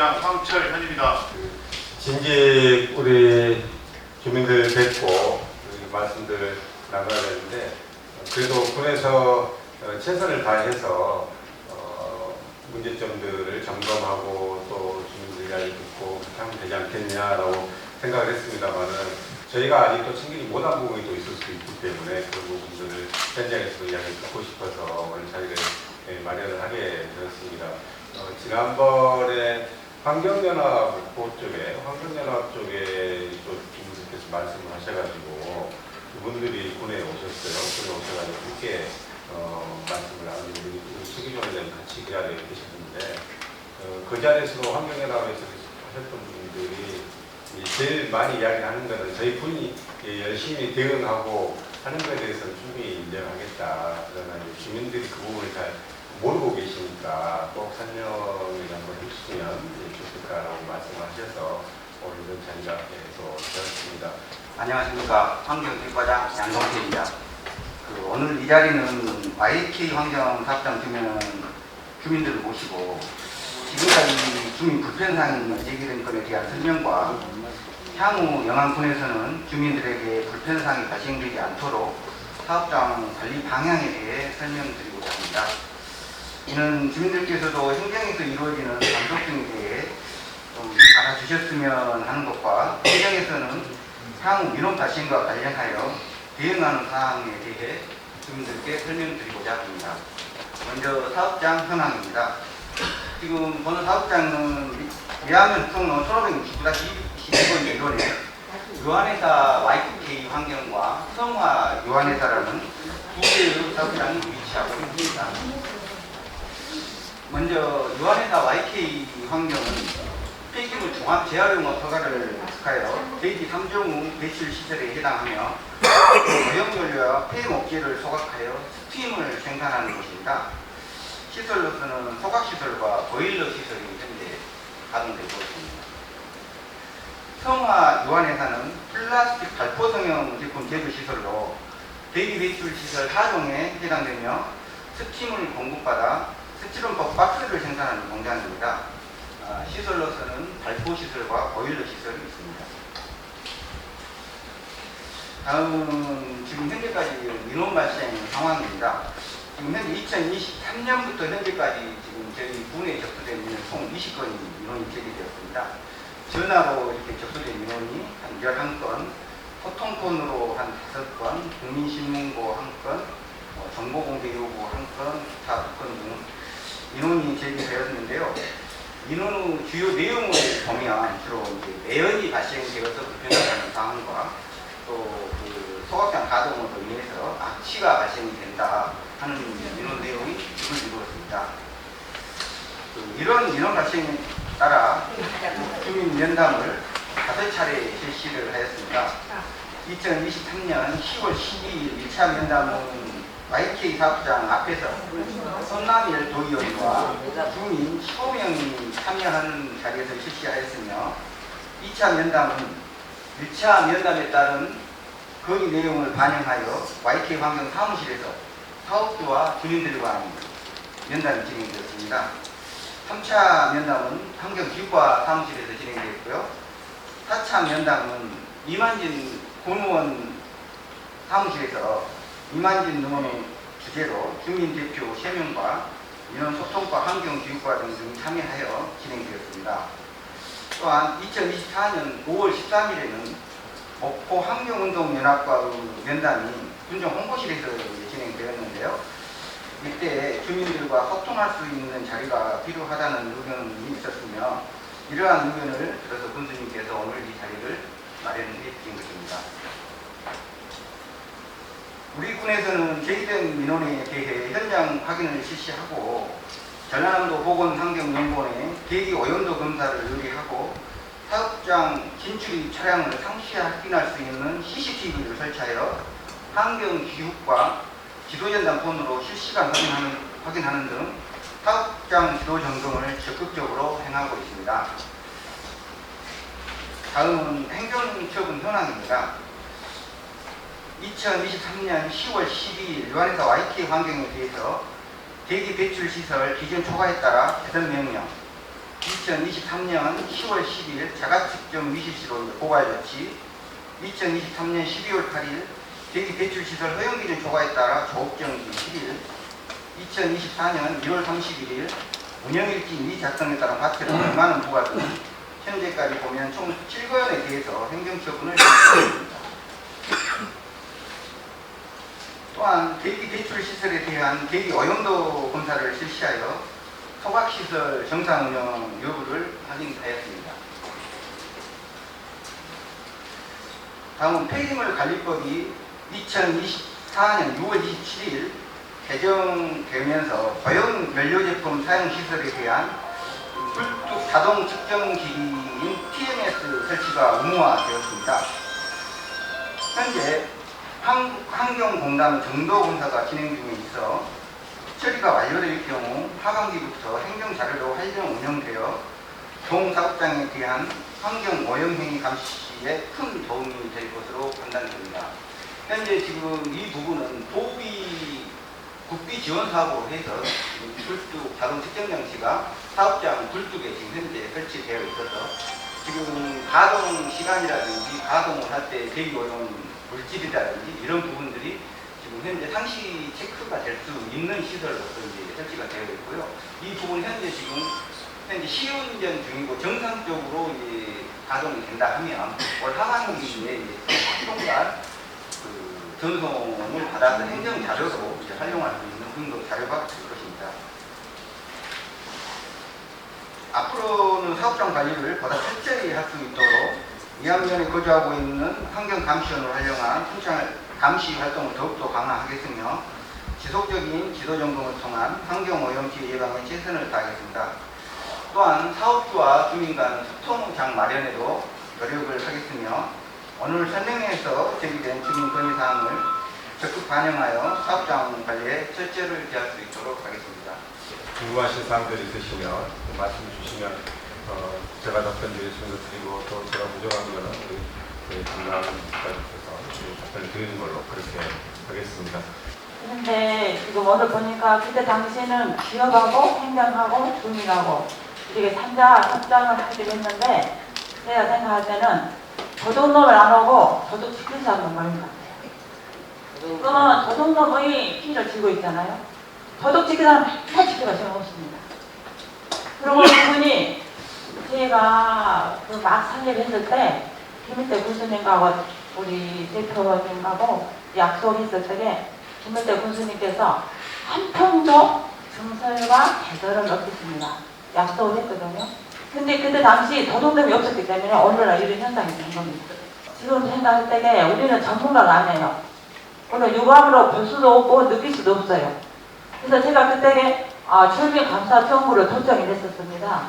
부회장 황철현입니다. 진직 우리 주민들 뵙고 말씀들을 나눠야 되는데, 그래도 군에서 최선을 다해서 문제점들을 점검하고 또 주민들 이야기 듣고 그렇게 하면 되지 않겠냐라고 생각을 했습니다만은, 저희가 아직도 챙기지 못한 부분이 또 있을 수 있기 때문에 그 부분들을 현장에서 이야기를 듣고 싶어서 오늘 자리를 마련을 하게 되었습니다. 지난번에 환경연합 쪽에 또 주민들께서 말씀을 하셔가지고 그분들이 군에 오셨어요. 군에 오셔가지고 함께 말씀을 나누고 시기전에 같이 그 자리에 계셨는데, 그 자리에서도 환경연합에서 하셨던 분들이 제일 많이 이야기하는 것은 저희 군이 열심히 대응하고 하는 것에 대해서는 충분히 인정하겠다. 그러나 주민들이 그 부분을 잘 모르고 계시니까 꼭 설명을 한번 해주시면 좋겠다라고 말씀하셔서 오늘 이런 자리가 되었습니다. 안녕하십니까. 환경기획과장 양동태입니다. 오늘 이 자리는 YK 환경사업장 주민들을 모시고 지금까지 주민 불편사항이 제기된 것에 대한 설명과 향후 영안군에서는 주민들에게 불편사항이 발생되지 않도록 사업장 관리 방향에 대해 설명드리고자 합니다. 이는 주민들께서도 행정에서 이루어지는 단속 등에 대해 좀 알아주셨으면 하는 것과 행정에서는 향후 민원 발생과 관련하여 대응하는 사항에 대해 주민들께 설명드리고자 합니다. 먼저 사업장 현황입니다. 지금 본 사업장은 미화면 특로 1569-22번 일원에 유한회사 YK 환경과 성화 유한회사라는 두 개의 사업장이 위치하고 있습니다. 먼저 유한회사 YK 환경은 폐기물 종합 재활용업 허가를 하여 제2 3종후 배출 시설에 해당하며 오염연료와 폐목재를 소각하여 스팀을 생산하는 곳입니다. 시설로서는 소각시설과 보일러 시설이 현재 가동되고 있습니다. 성화 유한회사는 플라스틱 발포 성형 제품 제조 시설로 대기 배출 시설 4종에 해당되며 스팀을 공급받아 스티로폼 박스를 생산하는 공장입니다. 시설로서는 발포 시설과 보일러 시설이 있습니다. 다음은 지금 현재까지 민원 발생 상황입니다. 지금 현재 2023년부터 현재까지 지금 저희 군에 접수된 민원 총 20건이 민원이 제기되었습니다. 전화로 이렇게 접수된 민원이 한 11건, 소통폰으로 한 5건, 국민신문고 1건, 정보공개 요구 1건, 기타 2건 등 민원이 제기되었는데요. 민원의 주요 내용을 보면 주로 매연이 발생되어서 불편하다는 사항과 또 소각장 가동으로 인해서 악취가 발생이 된다 하는 민원 내용이 주를 이루었습니다. 이런 민원 발생에 따라 주민 면담을 5차례 실시를 하였습니다. 2023년 10월 12일 1차 면담은 YK 사업장 앞에서 손남일 도의원과 주민 15명이 참여하는 자리에서 실시하였으며, 2차 면담은 1차 면담에 따른 건의 내용을 반영하여 YK 환경 사무실에서 사업주와 주민들과 면담이 진행되었습니다. 3차 면담은 환경기획과 사무실에서 진행되었고요. 4차 면담은 이만진 공무원 사무실에서 이만진 의원의 주재로 주민대표 3명과 민원소통과 환경교육과 등이 참여하여 진행되었습니다. 또한 2024년 5월 13일에는 목포 환경운동연합과의 면담이 군정 홍보실에서 진행되었는데요. 이때 주민들과 소통할 수 있는 자리가 필요하다는 의견이 있었으며, 이러한 의견을 들어서 군수님께서 오늘 이 자리를 마련해 주신 것입니다. 우리 군에서는 제기된 민원에 대해 현장 확인을 실시하고 전라남도 보건환경연구원에 대기 오염도 검사를 의뢰하고 사업장 진출입 차량을 상시 확인할 수 있는 CCTV를 설치하여 환경기육과 지도전담 폰으로 실시간 확인하는 등 사업장 지도 점검을 적극적으로 행하고 있습니다. 다음은 행정처분 현황입니다. 2023년 10월 12일 유한회사 YK 환경에 대해서 대기 배출 시설 기준 초과에 따라 개선 명령, 2023년 10월 10일 자가측정 미실시로 고발 조치, 2023년 12월 8일 대기 배출시설 허용기준 초과에 따라 조업정지 10일, 2024년 1월 31일 운영일지 미작성에 따른 과태료 100만 원 부과 등 현재까지 보면 총 7건에 대해서 행정처분을 했습니다. 또한 대기 배출시설에 대한 대기 오염도 검사를 실시하여 소각시설 정상 운영 여부를 확인하였습니다. 다음은 폐기물 관리법이 2024년 6월 27일 개정되면서 고형 연료제품 사용 시설에 대한 불뚝 자동 측정기기인 TMS 설치가 의무화되었습니다. 현재 환경공단 정도검사가 진행 중에 있어 처리가 완료될 경우 하반기부터 행정자료로 활용 운영되어 동사업장에 대한 환경오염행위 감시에 큰 도움이 될 것으로 판단됩니다. 현재 지금 이 부분은 국비 지원 사업으로 해서 불뚝 자동 측정 장치가 사업장 불뚝에 지금 현재 설치되어 있어서 지금 가동 시간이라든지 가동을 할 때 대기 오염 물질이라든지 이런 부분들이 지금 현재 상시 체크가 될 수 있는 시설로서 이제 설치가 되어 있고요. 이 부분 현재 시운전 중이고 정상적으로 이제 가동이 된다 하면 올 하반기에 총괄 전송을 받아서 행정 자료로 이제 활용할 수 있는 등록 자료가 될 것입니다. 앞으로는 사업장 관리를 보다 철저히 할 수 있도록 2학년에 거주하고 있는 환경감시원을 활용한 순찰 감시 활동을 더욱더 강화하겠으며 지속적인 지도점검을 통한 환경오염 피해 예방에 최선을 다하겠습니다. 또한 사업주와 주민 간 소통장 마련에도 노력을 하겠으며 오늘 설명회에서 제기된 주민 건의사항을 적극 반영하여 사업장 관리에 철저를 기할 수 있도록 하겠습니다. 궁금하신 사항들 있으시면 말씀 주시면 제가 답변 드릴 수 있는 거 드리고 또 제가 부족한 거는 우리 담당 국가님께서 답변을 드리는 걸로 그렇게 하겠습니다. 그런데 지금 오늘 보니까 그때 당시에는 기업하고 행정하고 주민하고 이렇게 3자 협정을 하기로 했는데 제가 생각할 때는 도둑놈을 안 하고 도둑 지킬 사람은 많은 것 같아요. 그러면 도둑놈의 피를 쥐고 있잖아요. 도둑 지킬 사람 맨날 지켜가 제가 없습니다. 그리고 이분이 제가 막 상의를 했을 때 김일태 군수님하고 우리 대표님하고 약속했을 때에 김일태 군수님께서 한 평도 증설과 개설을 넣겠습니다. 약속을 했거든요. 근데 그때 당시 도둑놈이 없었기 때문에 오늘날 이런 현상이 된 겁니다. 지금 생각할 때에 우리는 전문가가 아니에요. 오늘 유감으로 볼 수도 없고 느낄 수도 없어요. 그래서 제가 그때 출입 감사 청구를 도청을 했었습니다.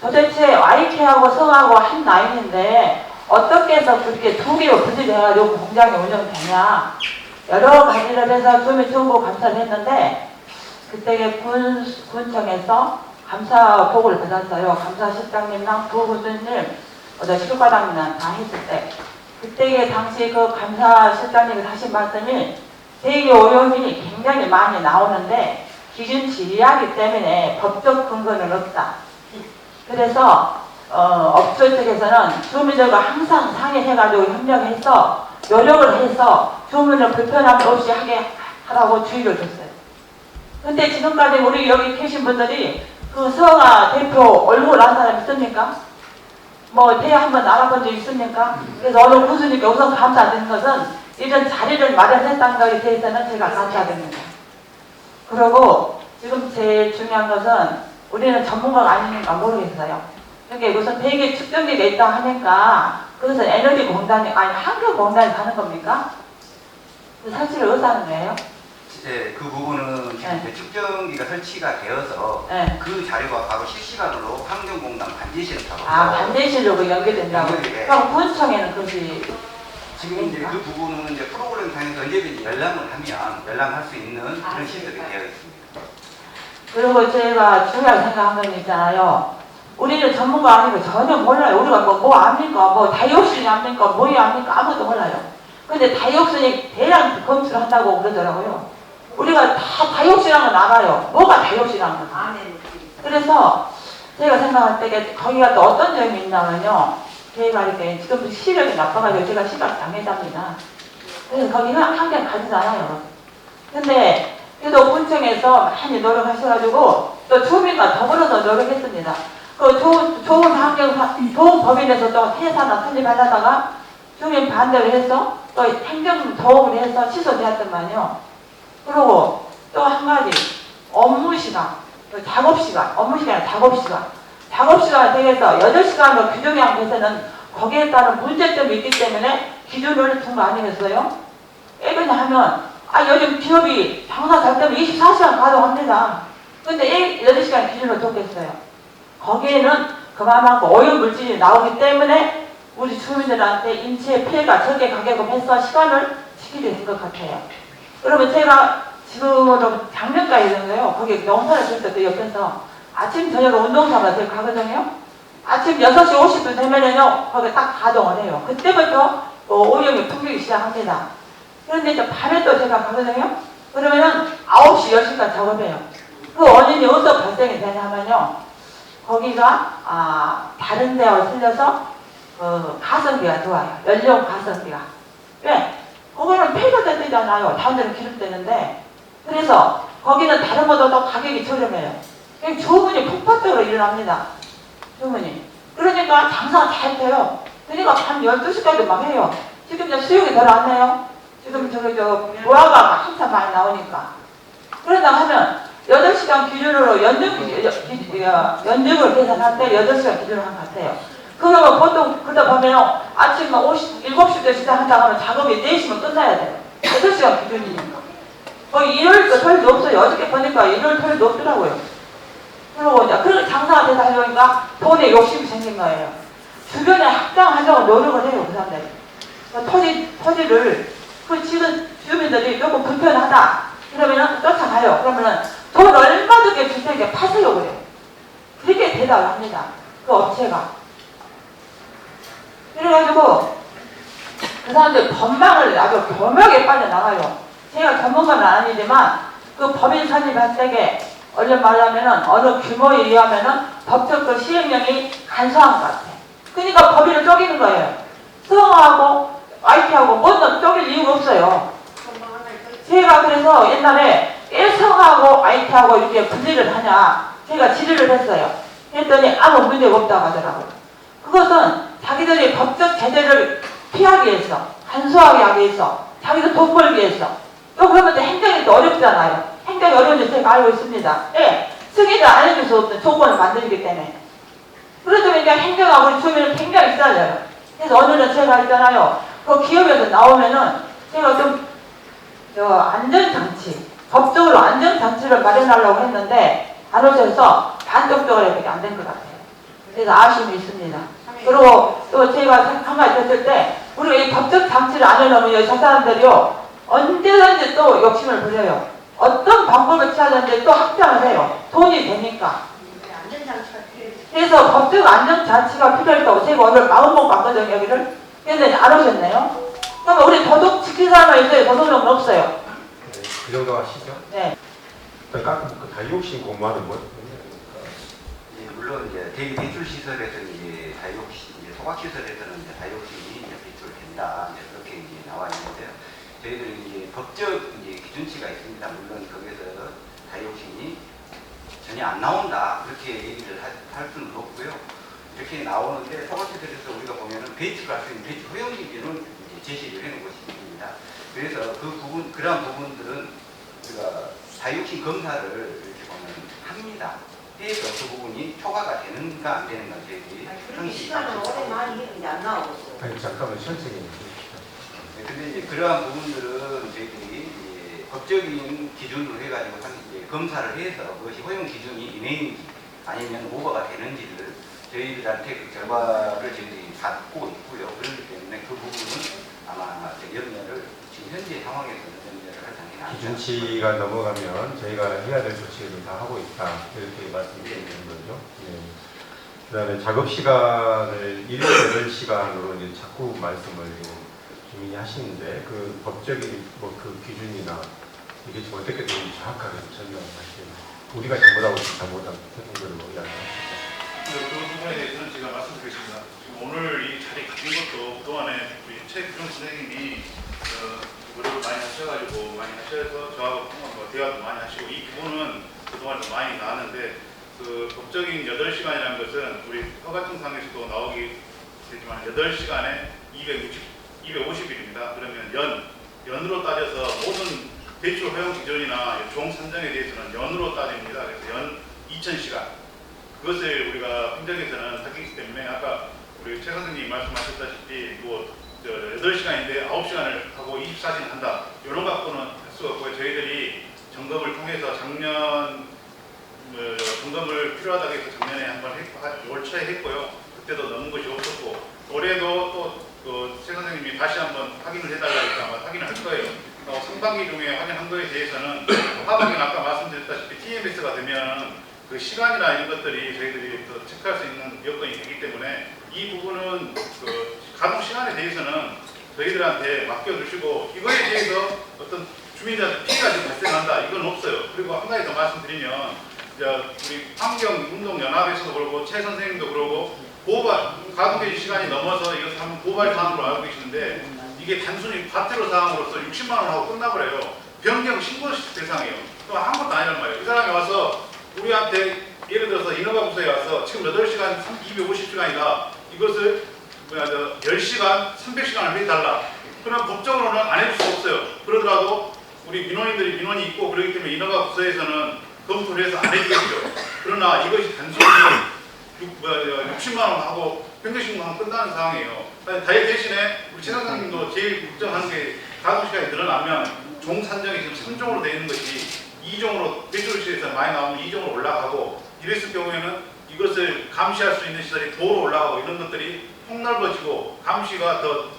도대체 YK하고 성하고 한 라인인데 어떻게 해서 그렇게 두 개로 분리돼가지고 공장이 운영되냐 여러 가지를 해서 주민 청구 감사를 했는데 그때 군청에서 감사 보고를 받았어요. 감사실장님랑 부군수님, 실과장님이랑 다 했을 때 그때 당시 그 감사실장님이 하신 말씀이 대기 오염이 굉장히 많이 나오는데 기준치 이하기 때문에 법적 근거는 없다. 그래서 업체 측에서는 주민들과 항상 상의해가지고 협력해서 노력을 해서 주민을 불편함 없이 하게 하라고 주의를 줬어요. 근데 지금까지 우리 여기 계신 분들이 그 서가 대표 얼굴 난 사람 있습니까? 뭐 대회 한번 나가본 적 있습니까? 그래서 오늘 군수님께 우선 감사드리는 것은 이런 자리를 마련했다는 것에 대해서는 제가 감사드립니다. 그리고 지금 제일 중요한 것은 우리는 전문가가 아니니까 모르겠어요. 그러니까 무슨 대기 측정기가 있다 하니까 그것은 에너지 공단이 아니 환경 공단이 하는 겁니까? 사실을 어디서 하는 거예요? 네, 그 부분은 지금 측정기가 설치가 되어서 그 자료가 바로 실시간으로 환경공단 반제실에서 반제실로 연결된다고? 네. 그럼 군청에는 그것이 지금 이제 그 부분은 이제 프로그램 상에서 언제든지 열람을 하면 열람할 수 있는 그런 시설이 되어 있습니다. 그리고 제가 중요하게 생각한 건 있잖아요. 우리는 전문가 아니고 전혀 몰라요. 우리가 뭐 압니까? 뭐 다이옥신이 압니까? 뭐이 압니까? 아무것도 몰라요. 근데 다이옥신이 대량 검출을 한다고 그러더라고요. 우리가 다 다이옥신한 건 알아요. 뭐가 다이옥신한 거야? 그래서 제가 생각할 때 거기가 또 어떤 점이 있냐면요. 저희가 이렇게 지금도 시력이 나빠가지고 제가 시각 장애자입니다. 그래서 거기는 환경 가지도 않아요. 근데 그래도 본청에서 많이 노력하셔가지고 또 주민과 더불어서 노력했습니다. 그 좋은 환경, 좋은 법인에서 또 회사나 설립하려다가 주민 반대를 해서 또 행정 도움을 해서 취소되었더만요. 그리고 또 한 가지 업무시간, 작업시간, 업무시간이 작업시간. 작업시간에 대해서 8시간으로 규정한 것에는 거기에 따른 문제점이 있기 때문에 기준을 둔 거 아니겠어요? 왜 그러냐 하면 요즘 기업이 장사 잘 때면 24시간 가동합니다. 근데 8시간 기준으로 뒀겠어요. 거기에는 그만큼 오염물질이 나오기 때문에 우리 주민들한테 인체에 피해가 적게 가게끔 해서 시간을 지키게 된 것 같아요. 그러면 제가 지금으로 작년까지 됐는데요. 거기 농사를 줄 때도 옆에서 아침 저녁으로 운동사가 제가 가거든요. 아침 6시 50분 되면은요, 거기 딱 가동을 해요. 그때부터 오염이 풍기기 시작합니다. 그런데 이제 밤에 또 제가 가거든요. 그러면은 9시, 10시까지 작업해요. 그 원인이 어디서 발생이 되냐면요. 거기가, 다른 데와 틀려서, 가성비가 좋아요. 연료 가성비가. 왜? 거기는 폐가 되잖아요. 다른 데는 기름 되는데. 그래서 거기는 다른 것보다 가격이 저렴해요. 주문이 폭발적으로 일어납니다. 주문이. 그러니까 장사가 잘 돼요. 그러니까 밤 12시까지 막 해요. 지금 이제 수요가 덜 안 나요. 지금 무화과가 한참 많이 나오니까. 그러다 하면 8시간 기준으로 연중을 계산할 때 8시간 기준으로 한 것 같아요. 그러면 보통 그러다 보면 아침 7시부터 시작한다고 하면 작업이 4시면 끝나야 돼요. 8시간 기준이니까. 거의 일요일도 토요일도 없어요. 어저께 보니까 일요일 토요일도 없더라고요. 그러고 이제 그렇게 장사가 되다 보니까 돈에 욕심이 생긴 거예요. 주변에 확장하려고 노력을 해요, 그 사람들이. 토지를 그 지금 주민들이 조금 불편하다. 그러면은 쫓아가요. 그러면은 돈 얼마 주게 줄 테니까 파세요, 그래요. 그렇게 대답을 합니다. 그 업체가. 그래가지고 그 사람들 법망을 아주 교묘하게 빠져나가요. 제가 전문가는 아니지만 그 법인 설립할 때에 얼른 말하면은 어느 규모에 의하면은 법적 그 시행령이 간소한 것 같아요. 그러니까 법인을 쪼개는 거예요. 성하고 IT하고 뭔가 쪼갤 이유가 없어요. 제가 그래서 옛날에 왜 성하고 IT하고 이렇게 분리를 하냐 제가 질의를 했어요. 했더니 아무 문제가 없다고 하더라고요. 그것은 자기들이 법적 제재를 피하기 위해서 간소하게 하기 위해서 자기들 돈 벌기 위해서 또 그러면 행정이 또 어렵잖아요. 행정이 어려운지 제가 알고 있습니다. 예, 승인을 안 해줄 수 없는 조건을 만들기 때문에. 그러다 보니까 행정하고 우리 주민은 굉장히 싸져요. 그래서 오늘은 제가 있잖아요. 그 기업에서 나오면은 제가 좀 안전장치, 법적으로 안전장치를 마련하려고 했는데 안 오셔서 반격적으로밖에 안 된 것 같아요. 그래서 아쉬움이 있습니다. 그리고 또 제가 한 가지 했을 때 우리가 이 법적 장치를 안 해놓으면 저 사람들이요 언제든지 또 욕심을 부려요. 어떤 방법을 취하든지 또 확장을 해요. 돈이 되니까. 그래서 법적 안전장치가 필요했다고 제가 오늘 마음먹고 왔거든요, 여기를. 근데 안 오셨네요. 그러면 우리 도둑 지킬 사람만 있어요? 도둑은 없어요. 네, 그 정도 하시죠? 네. 그러니까 그 다이옥신 공무원은 뭐? 물론 이제 대기 배출 시설에서는 이제 소각시설에서는 이제 다이옥신이 이제 배출된다. 이제 그렇게 이제 나와 있는데요. 저희들은 이제 법적 이제 기준치가 있습니다. 물론 거기서 다이옥신이 전혀 안 나온다. 그렇게 얘기를 할 수는 없고요. 이렇게 나오는데 소각시설에서 우리가 보면은 배출할 수 있는 배출 허용 기준은 이제 제시를 해놓은 것이 있습니다. 그래서 그러한 부분들은 우리가 다이옥신 검사를 이렇게 보면 합니다. 해서 그 부분이 초과가 되는가 안 되는가 저희들이 시간은 오래 많이 했는데 안 나오고 있어요. 아니 잠깐만 천천히. 네, 근데 이제 그러한 부분들은 저희들이 이제 법적인 기준으로 해가지고 이제 검사를 해서 그것이 허용 기준이 이내인지 아니면 오버가 되는지를 저희들한테 그 결과를 저희들이 받고 있고요. 그렇기 때문에 그 부분은 아마 염려를 지금 현재 상황에서는 염려를 할 당연히 아니다. 기준치가 넘어가면 저희가 해야 될 조치를 다 하고 있다. 이렇게 말씀드리는 거죠. 네. 그다음에 작업 시간을 일요일 8시간으로 이제 자꾸 말씀을 주민이 하시는데 그 법적인 뭐 그 기준이나 이게 지금 어떻게 되는지 정확하게 설명하시면 우리가 잘못하고 잘못한 거로 이야기하시죠. 그 부분에 대해서는 제가 말씀드리겠습니다. 지금 오늘 이 자리 가진 것도 그동안에 우리 최규종 선생님이 노력을 많이 하셔가지고 많이 하셔서 저하고 대화도 많이 하시고 이 부분은 그동안 좀 많이 나왔는데 그 법적인 8시간이라는 것은 우리 허가증상에서도 나오기 되지만 8시간에 250일입니다. 그러면 연으로 따져서 모든 대출 허용 기준이나 종 산정에 대해서는 연으로 따집니다. 그래서 연 2000시간. 그것을 우리가 행정에서는 하기 때문에 아까 우리 최 선생님이 말씀하셨다시피 뭐 8시간인데 9시간을 하고 24시간 한다. 이런 갖고는 할 수가 없고요. 저희들이 점검을 통해서 작년 점검을 필요하다고 해서 작년에 한번 올 초에 했고요. 그때도 넘은 것이 없었고 올해도 또 최 선생님이 다시 한번 확인을 해달라니까 아마 확인을 할 거예요. 상반기 중에 확인한 거에 대해서는 하반기는 아까 말씀드렸다시피 TMS가 되면 그 시간이나 이런 것들이 저희들이 더 체크할 수 있는 여건이 되기 때문에 이 부분은 그 가동 시간에 대해서는 저희들한테 맡겨주시고 이거에 대해서 어떤 주민들한테 피해가 좀 발생한다 이건 없어요. 그리고 한 가지 더 말씀드리면 우리 환경운동연합에서도 그러고 최 선생님도 그러고 가동된 시간이 넘어서 이것을 한번 고발 사항으로 알고 계시는데 이게 단순히 과태료 사항으로서 60만 원 하고 끝나버려요. 변경 신고 대상이에요. 또 아무것도 아니란 말이에요. 이 사람이 와서 우리한테 예를 들어서 인허가부서에 와서 지금 8시간 250시간이다. 이것을 10시간 300시간을 해달라. 그럼 법적으로는 안 해줄 수 없어요. 그러더라도 우리 민원이 있고 그렇기 때문에 인허가부서에서는 검토를 해서 안 해주겠죠. 그러나 이것이 단순히 60만 원 하고 변경신고하면 끝나는 상황이에요. 대신에 우리 최 선생님도 제일 걱정하는 게 가동시간이 늘어나면 종 산정이 지금 3종으로 되어 있는 것이 2종으로 대출시에서 많이 나오면 2종으로 올라가고 이랬을 경우에는 이것을 감시할 수 있는 시설이 도로 올라가고 이런 것들이 폭넓어지고 감시가 더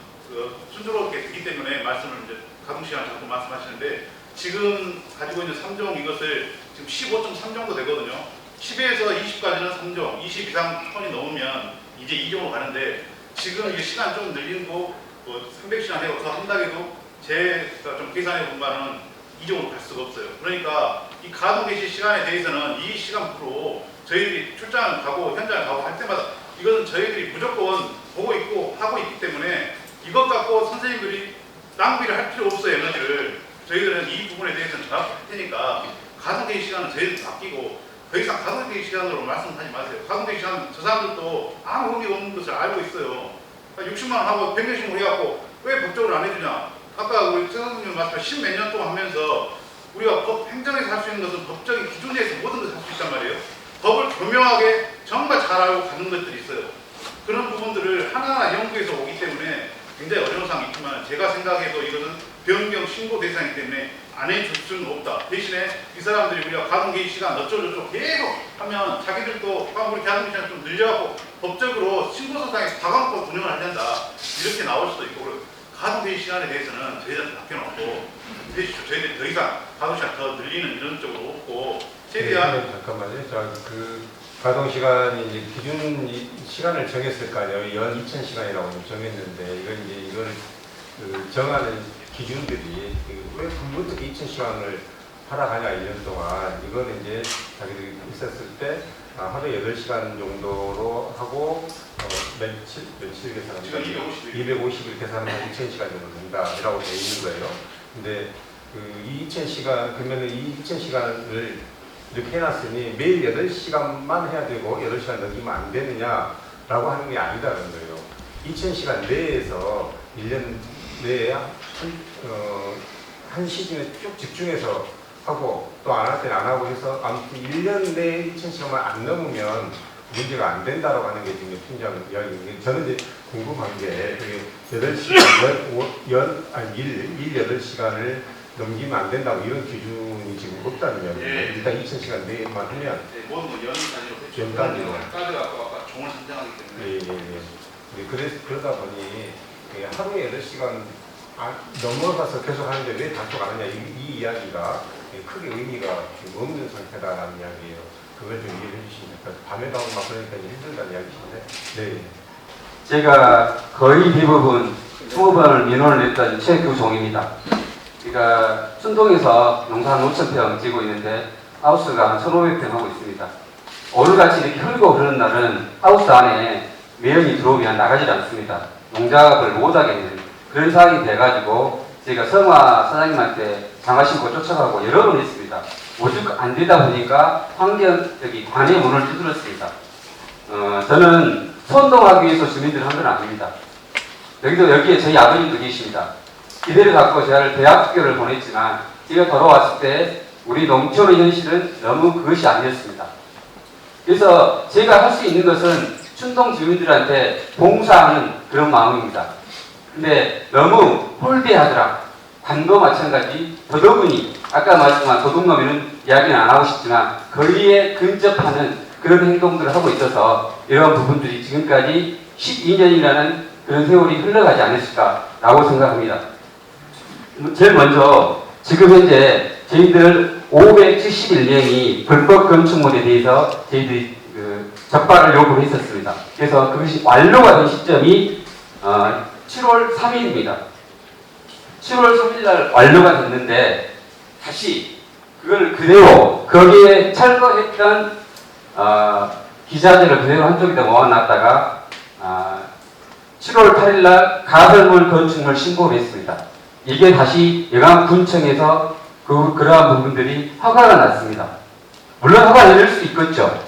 순조롭게 되기 때문에 말씀을 이제 가동시간 자꾸 말씀하시는데 지금 가지고 있는 3종 이것을 지금 15.3 정도 되거든요. 10에서 20까지는 3종, 20 이상 톤이 넘으면 이제 2종으로 가는데 지금 이 시간 좀 늘린 거 300시간 해서 더 한다고 해도 제가 좀 계산해 본 바는 2종으로 갈 수가 없어요. 그러니까 이 가동 개시 시간에 대해서는 이 시간표로 저희들이 출장을 가고 현장을 가고 할 때마다 이것은 저희들이 무조건 보고 있고 하고 있기 때문에 이것 갖고 선생님들이 낭비를 할 필요 없어요. 에너지를. 저희들은 이 부분에 대해서는 정확할 테니까 가동 개시 시간은 저희들 맡기고 더 이상 가동 개시 시간으로 말씀하지 마세요. 가동 개시 시간 저 사람들도 아무 의미가 없는 것을 알고 있어요. 60만 원 하고 변경신고 해갖고 왜 법적으로 안 해주냐. 아까 우리 최 선생님 말씀 10몇 년 동안 하면서 우리가 법 행정에서 할 수 있는 것은 법적인 기준 내에서 모든 것을 할 수 있단 말이에요. 법을 교명하게 정말 잘 알고 가는 것들이 있어요. 그런 부분들을 하나하나 연구해서 오기 때문에 굉장히 어려운 상황이 있지만 제가 생각해도 이것은 변경 신고 대상이기 때문에 안 해줄 수는 없다. 대신에 이 사람들이 우리가 가동 개시 시간 어쩌고저쩌고 계속 하면 자기들도 우리 가동 시간 좀 늘려갖고 법적으로 신고서상에서 다감고 운영을 하려다 이렇게 나올 수도 있고 가동 개시 시간에 대해서는 저희들한테 맡겨놓고 저희들이 더 이상 가동 시간 더 늘리는 이런 쪽으로 없고 최대한 잠깐만요. 그 가동 시간이 이제 기준 시간을 정했을 거 아니에요. 연 2000시간이라고 정했는데 이걸 그 정하는 기준들이 왜 어떻게 2000시간을 하락하냐 1년 동안 이거는 이제 자기들이 있었을 때 하루에 8시간 정도로 하고 며칠 계산하면 250일 계산하면 2000시간 정도 된다라고 되어 있는 거예요. 근데 이 2000시간 그러면 이 2000시간을 이렇게 해놨으니 매일 8시간만 해야 되고 8시간 넘기면 안 되느냐라고 하는 게 아니다는 거예요. 2000시간 내에서 1년 내에 한 시즌에 쭉 집중해서 하고 또 안 할 때는 안 하고 해서 아무튼 1년 내에 2000시간만 안 넘으면 문제가 안 된다라고 하는 게 지금 팀장 이야기인데 저는 이제 궁금한 게 8시간 일 8시간을 넘기면 안 된다고 이런 기준이 지금 없다면 일단 2000시간 내만 하면 모든 연 단위로 연 단위로 까지 아까 종을 선정하기 때문에 그러다 보니 하루에 8시간 넘어가서 계속 하는데 왜 단속 안 하냐 이 이야기가 크게 의미가 지금 없는 상태다라는 이야기예요. 그걸 좀 이해해 주시면 밤에도 하고 막 그러니까 힘들다는 이야기인데 네. 제가 거의 대부분 20번을 민원을 냈던 최규종입니다. 그러니까 순동에서 농사 한 5,000평 지고 있는데 하우스가 한 1,500평 하고 있습니다. 오늘같이 이렇게 흘고 그러는 날은 하우스 안에 매연이 들어오면 나가질 않습니다. 농작을 못하겠는 그런 상황이 돼가지고 제가 성화 사장님한테 장화 신고 쫓아가고 여러 번 했습니다. 오죽 안 되다 보니까 환경적인 관의 문을 두드렸습니다. 저는 선동하기 위해서 주민들을 한 건 아닙니다. 여기에 저희 아버님도 계십니다. 기대를 갖고 저를 대학교를 보냈지만 제가 돌아왔을 때 우리 농촌의 현실은 너무 그것이 아니었습니다. 그래서 제가 할 수 있는 것은 춘동 주민들한테 봉사하는 그런 마음입니다. 근데 너무 홀대하더라. 관도 마찬가지, 더더군이 아까 말씀한 도둑놈이는 이야기는 안 하고 싶지만 거리에 근접하는 그런 행동들을 하고 있어서 이런 부분들이 지금까지 12년이라는 그런 세월이 흘러가지 않았을까라고 생각합니다. 제일 먼저 지금 현재 저희들 571명이 불법 건축물에 대해서 저희들이 적발을 요구를 했었습니다. 그래서 그것이 완료가 된 시점이 7월 3일입니다. 7월 3일 날 완료가 됐는데 다시 그걸 그대로 거기에 철거했던 기자재를 그대로 한쪽에다 모아놨다가 7월 8일 날 가설물 건축물 신고를 했습니다. 이게 다시 영암군청에서 그러한 부분들이 허가가 났습니다. 물론 허가 내릴 수 있겠죠.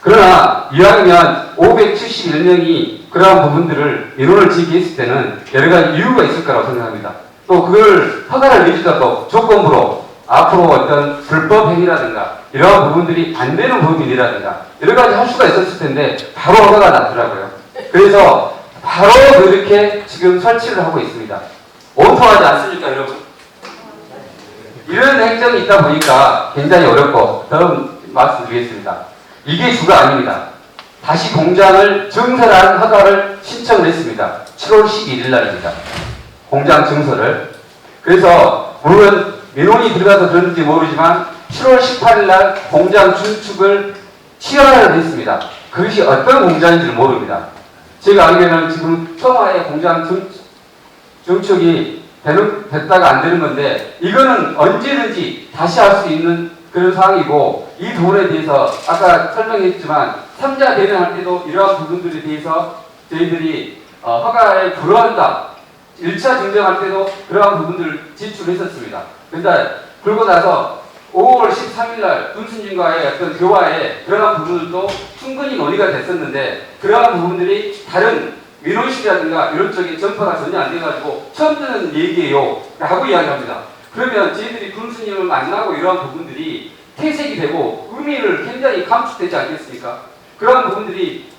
그러나 이왕이면 571명이 그러한 부분들을 민원을 제기했을 때는 여러 가지 이유가 있을 거라고 생각합니다. 또 그걸 허가를 내주더라도 조건부로 앞으로 어떤 불법 행위라든가 이러한 부분들이 안 되는 부분이라든가 여러 가지 할 수가 있었을 텐데 바로 허가가 났더라고요. 그래서 바로 그렇게 지금 설치를 하고 있습니다. 온통하지 않습니까, 여러분? 이런 행정이 있다 보니까 굉장히 어렵고 다음 말씀드리겠습니다. 이게 주가 아닙니다. 다시 공장을 증설한 허가를 신청을 했습니다. 7월 11일 날입니다. 공장 증설을. 그래서 물론 민원이 들어가서 그런지 모르지만 7월 18일 날 공장 준축을 취하를 했습니다. 그것이 어떤 공장인지를 모릅니다. 제가 알기로는 지금 성화의 공장 증축이 됐다가 안 되는 건데 이거는 언제든지 다시 할 수 있는 그런 상황이고 이 부분에 대해서 아까 설명했지만 3자 대응할 때도 이러한 부분들에 대해서 저희들이 허가에 불허한다. 1차 증정할 때도 그러한 부분들을 제출했었습니다. 그런데 그러고 나서 5월 13일 날 군수님과의 어떤 교화에 그러한 부분들도 충분히 논의가 됐었는데 그러한 부분들이 다른 민원실이라든가 이런 쪽에 전파가 전혀 안 돼가지고 처음 듣는 얘기예요 라고 이야기합니다. 그러면 저희들이 군수님을 만나고 이러한 부분들이 퇴색이 되고 의미를 굉장히 감축되지 않겠습니까? 그러한 부분들이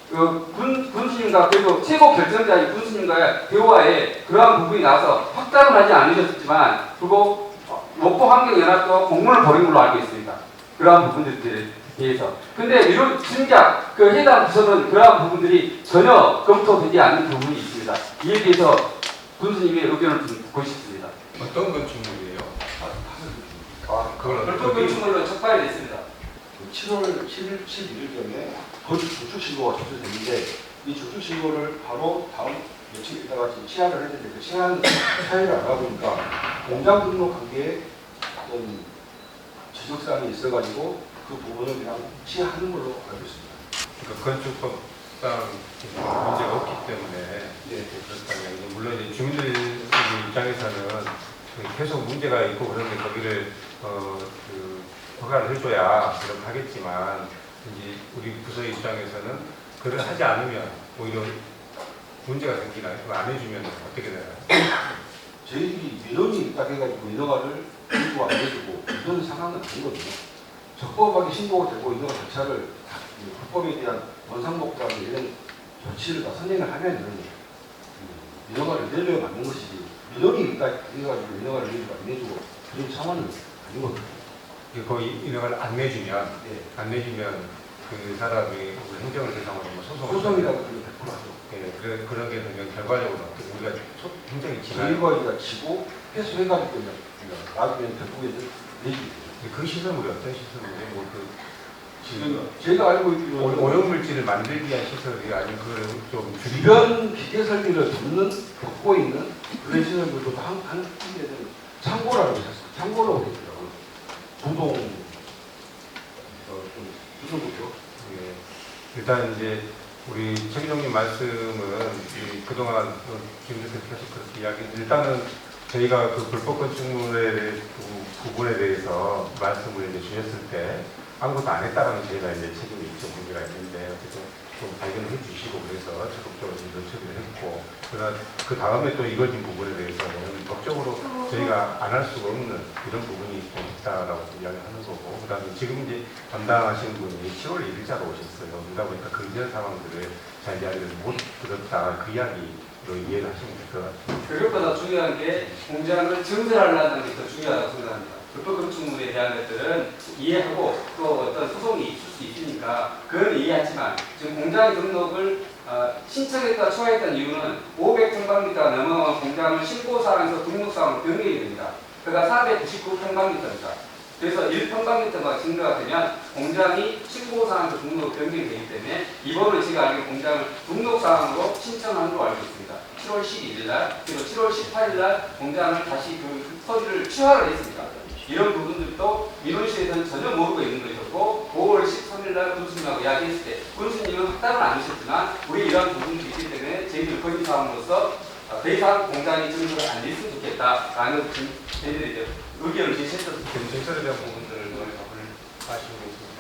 군수님과 그리고 최고 결정자인 군수님과의 대화에 그러한 부분이 나와서 확답을 하지 않으셨지만 그리고 목포환경연합도 공문을 보낸 걸로 알고 있습니다. 그러한 부분들에 대해서. 근데 이런 진작 그 해당 부서는 그러한 부분들이 전혀 검토되지 않는 부분이 있습니다. 이에 대해서 군수님의 의견을 좀 듣고 싶습니다. 어떤 건축물이에요? 그걸 불법 건축물로 적발이 됐습니다. 7월 7일, 11일경에 주축 신고가 접수됐는데 이 주축 신고를 바로 다음 며칠 있다가 취하를 했는데 그 취하는 사유를 알아보니까 공장 등록 관계에 어떤 지적사항이 있어가지고 그 부분을 그냥 취하하는 걸로 알고 있습니다. 그러니까 건축법상 문제가 없기 때문에 그렇다면 물론 이제 주민들 입장에서는 계속 문제가 있고 그런데 거기를 허가를 해줘야 그렇게 하겠지만 이제 우리 부서 입장에서는 그걸 하지 않으면 오히려 문제가 생기나 안 해주면 어떻게 되나요? 저희들이 민원이 딱 해가지고 인허가를 일부 안 해주고 이런 상황은 아니거든요. 적법하게 신고가 되고 인허가 절차를 불법에 대한 원상복구라는 이런 조치를 다 선행을 하면은 인허가를 내려야 맞는 것이지 민원이 딱 해가지고 인허가를 내주고 안 내주고 그런 상황은 아니거든요. 거의 인허가를 안 내주면 안 내주면 그 사람이 행정을 대상으로 소송이라도 그게 100% 하죠. 그런 게 되면 결과적으로 우리가 행정이 저희가 지고 회수해가지고 그냥 나중에 결국에 내주게 되죠. 그 시설물이 어떤 시설물이에요? 지금 제가 알고 있기로는 오염물질을 만들기 위한 시설이 아니면 그걸 좀 이런 기계 설비를 돕는 돕고 있는 그런 시설물도 한 군데는 창고라고 했어요. 창고라고 했더라고요. 부동 무슨 거죠? 일단 이제 우리 최기종님 말씀은 그동안 김대표 계속 그렇게 이야기. 일단은 저희가 그 불법 건축물에 대해 부분에 대해서 말씀을 이제 주셨을 때 아무것도 안 했다라는 저희가 이제 책임이 있죠. 문제가 있는데 어쨌든 좀 발견을 해주시고 그래서 적극적으로 좀 요청을 했고 그 다음에 또 이거진 부분에 대해서는 법적으로 저희가 안 할 수가 없는 이런 부분이 좀 있다라고 이야기하는 거고 그다음에 지금 이제 담당하시는 분이 10월 1일자로 오셨어요. 그러다 보니까 그 이전 상황들을 잘 이야기를 못 들었다 그 이야기로 이해를 하시면 될 것 같습니다. 그것보다 중요한 게 공장을 증설하려는 게 더 중요하다고 생각합니다. 불법 건축물에 대한 것들은 이해하고 또 어떤 소송이 있을 수 있으니까 그건 이해하지만 지금 공장 등록을 신청했다 초과했던 이유는 500평방미터가 넘어간 공장을 신고사항에서 등록사항으로 변경이 됩니다. 그가 499평방미터입니다. 그래서 1평방미터가 증가가 되면 공장이 신고사항에서 등록 변경이 되기 때문에 이번에 제가 알기로 공장을 등록사항으로 신청한 걸로 알고 있습니다. 7월 12일 날 그리고 7월 18일 날 공장을 다시 그 서류를 취하를 했습니다. 이런 부분들도 민원실에서는 전혀 모르고 있는 것이었고 5월 13일 날 군수님하고 이야기했을 때 군수님은 확답을 안 주셨지만 우리 이런 부분들이 있기 때문에 저희들 건의사항으로서 더 이상 공장이 증설을 안 됐으면 좋겠다라는 저희들이 이제 의견을 제시했었습니다. 증설에 대한 부분들을 하시고 있습니다.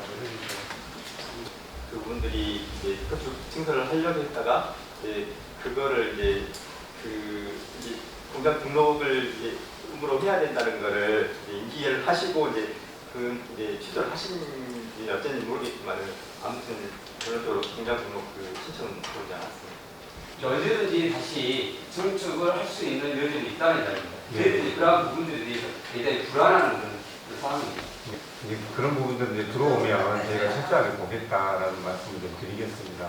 그분들이 이제 건축 증설을 하려고 했다가 그거를 이제 이제 공장 등록을 이제 의무로 해야 된다는 거를 인지를 하시고 이제 취소를 하신지 어쩐지 모르겠지만은 아무튼 결론적으로 공장 등록 신청은 들어오지 않았습니다. 언제든지 다시 증축을 할 수 있는 여지는 있다는 이야기입니다. 저희들이 그러한 부분들에 대해서 굉장히 불안한 그런 상황입니다. 이제 그런 부분들 이제 들어오면 저희가 철저하게 보겠다라는 말씀을 좀 드리겠습니다.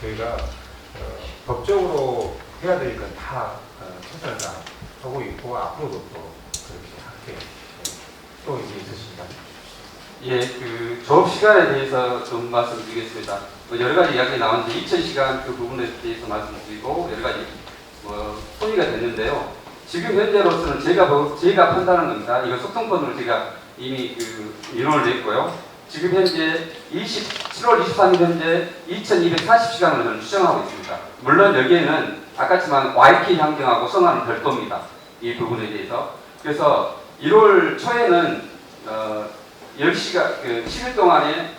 저희가 법적으로 해야 될 건 다 최선을 다하고 있고 앞으로도 또 그렇게 할게요. 또 이제 있으십니까? 예, 그 조업 시간에 대해서 좀 말씀드리겠습니다. 여러 가지 이야기 나왔는데 2000시간 그 부분에 대해서 말씀드리고 여러 가지 소리가 됐는데요. 지금 현재로서는 제가 판단한 겁니다. 이거 소통권으로 제가 이미 민원을 냈고요. 지금 현재 7월 23일 현재 2240시간을 저는 추정하고 있습니다. 물론 여기에는 아까지만 YK 환경하고 성화는 별도입니다. 이 부분에 대해서. 그래서 1월 초에는 10시간, 10일 동안에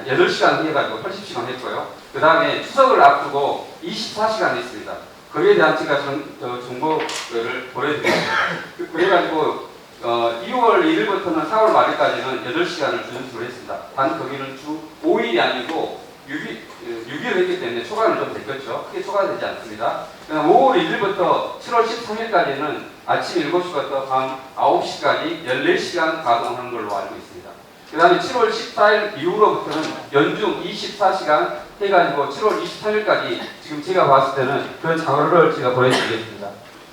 8시간 해가지고 80시간 했고요. 그 다음에 추석을 앞두고 24시간 했습니다. 거기에 대한 제가 정보를 보여드리겠습니다. 그래가지고 2월 1일부터는 4월 말일까지는 8시간을 준수를 했습니다. 단 거기는 주 5일이 아니고 6일을 했기 때문에 초과는 좀 됐겠죠. 크게 초과되지 않습니다. 5월 1일부터 7월 13일까지는 아침 7시부터 밤 9시까지 14시간 가동하는 걸로 알고 있습니다. 그 다음에 7월 14일 이후로부터는 연중 24시간 해가지고 7월 23일까지 지금 제가 봤을 때는 그 자료를 제가 보여드리겠습니다.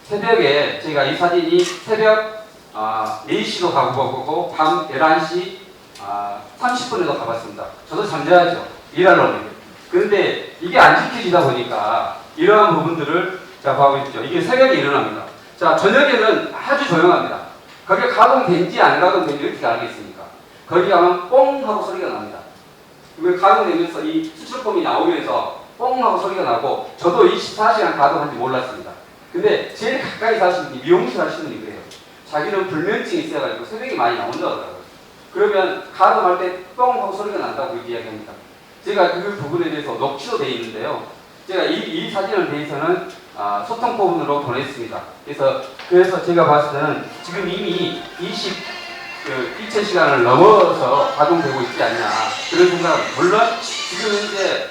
새벽에 제가 이 사진이 새벽 4시도 가보고 밤 11시 30분에도 가봤습니다. 저도 잠자야죠. 일하러 오는데. 그런데 이게 안 지켜지다 보니까 이러한 부분들을 자 봐보십시오. 이게 새벽에 일어납니다. 자 저녁에는 아주 조용합니다. 거기에 가동된지 안 가동된지 어떻게 알겠습니까? 거기 가면 뽕 하고 소리가 납니다. 왜 가동되면서 이 수출폼이 나오면서 뽕 하고 소리가 나고 저도 24시간 가동한지 몰랐습니다. 근데 제일 가까이 사시는 분이 미용실 하시는 분이 그래요. 자기는 불면증이 있어가지고 새벽에 많이 나온다고 하더라고요. 그러면 가동할 때 뽕 하고 소리가 난다고 이렇게 이야기합니다. 제가 그 부분에 대해서 녹취도 되어 있는데요. 제가 이 사진을 대해서는 소통 부분으로 보냈습니다. 그래서 제가 봤을 때는 지금 이미 2000시간을 넘어서 가동되고 있지 않냐 그런 생각. 물론 지금 현재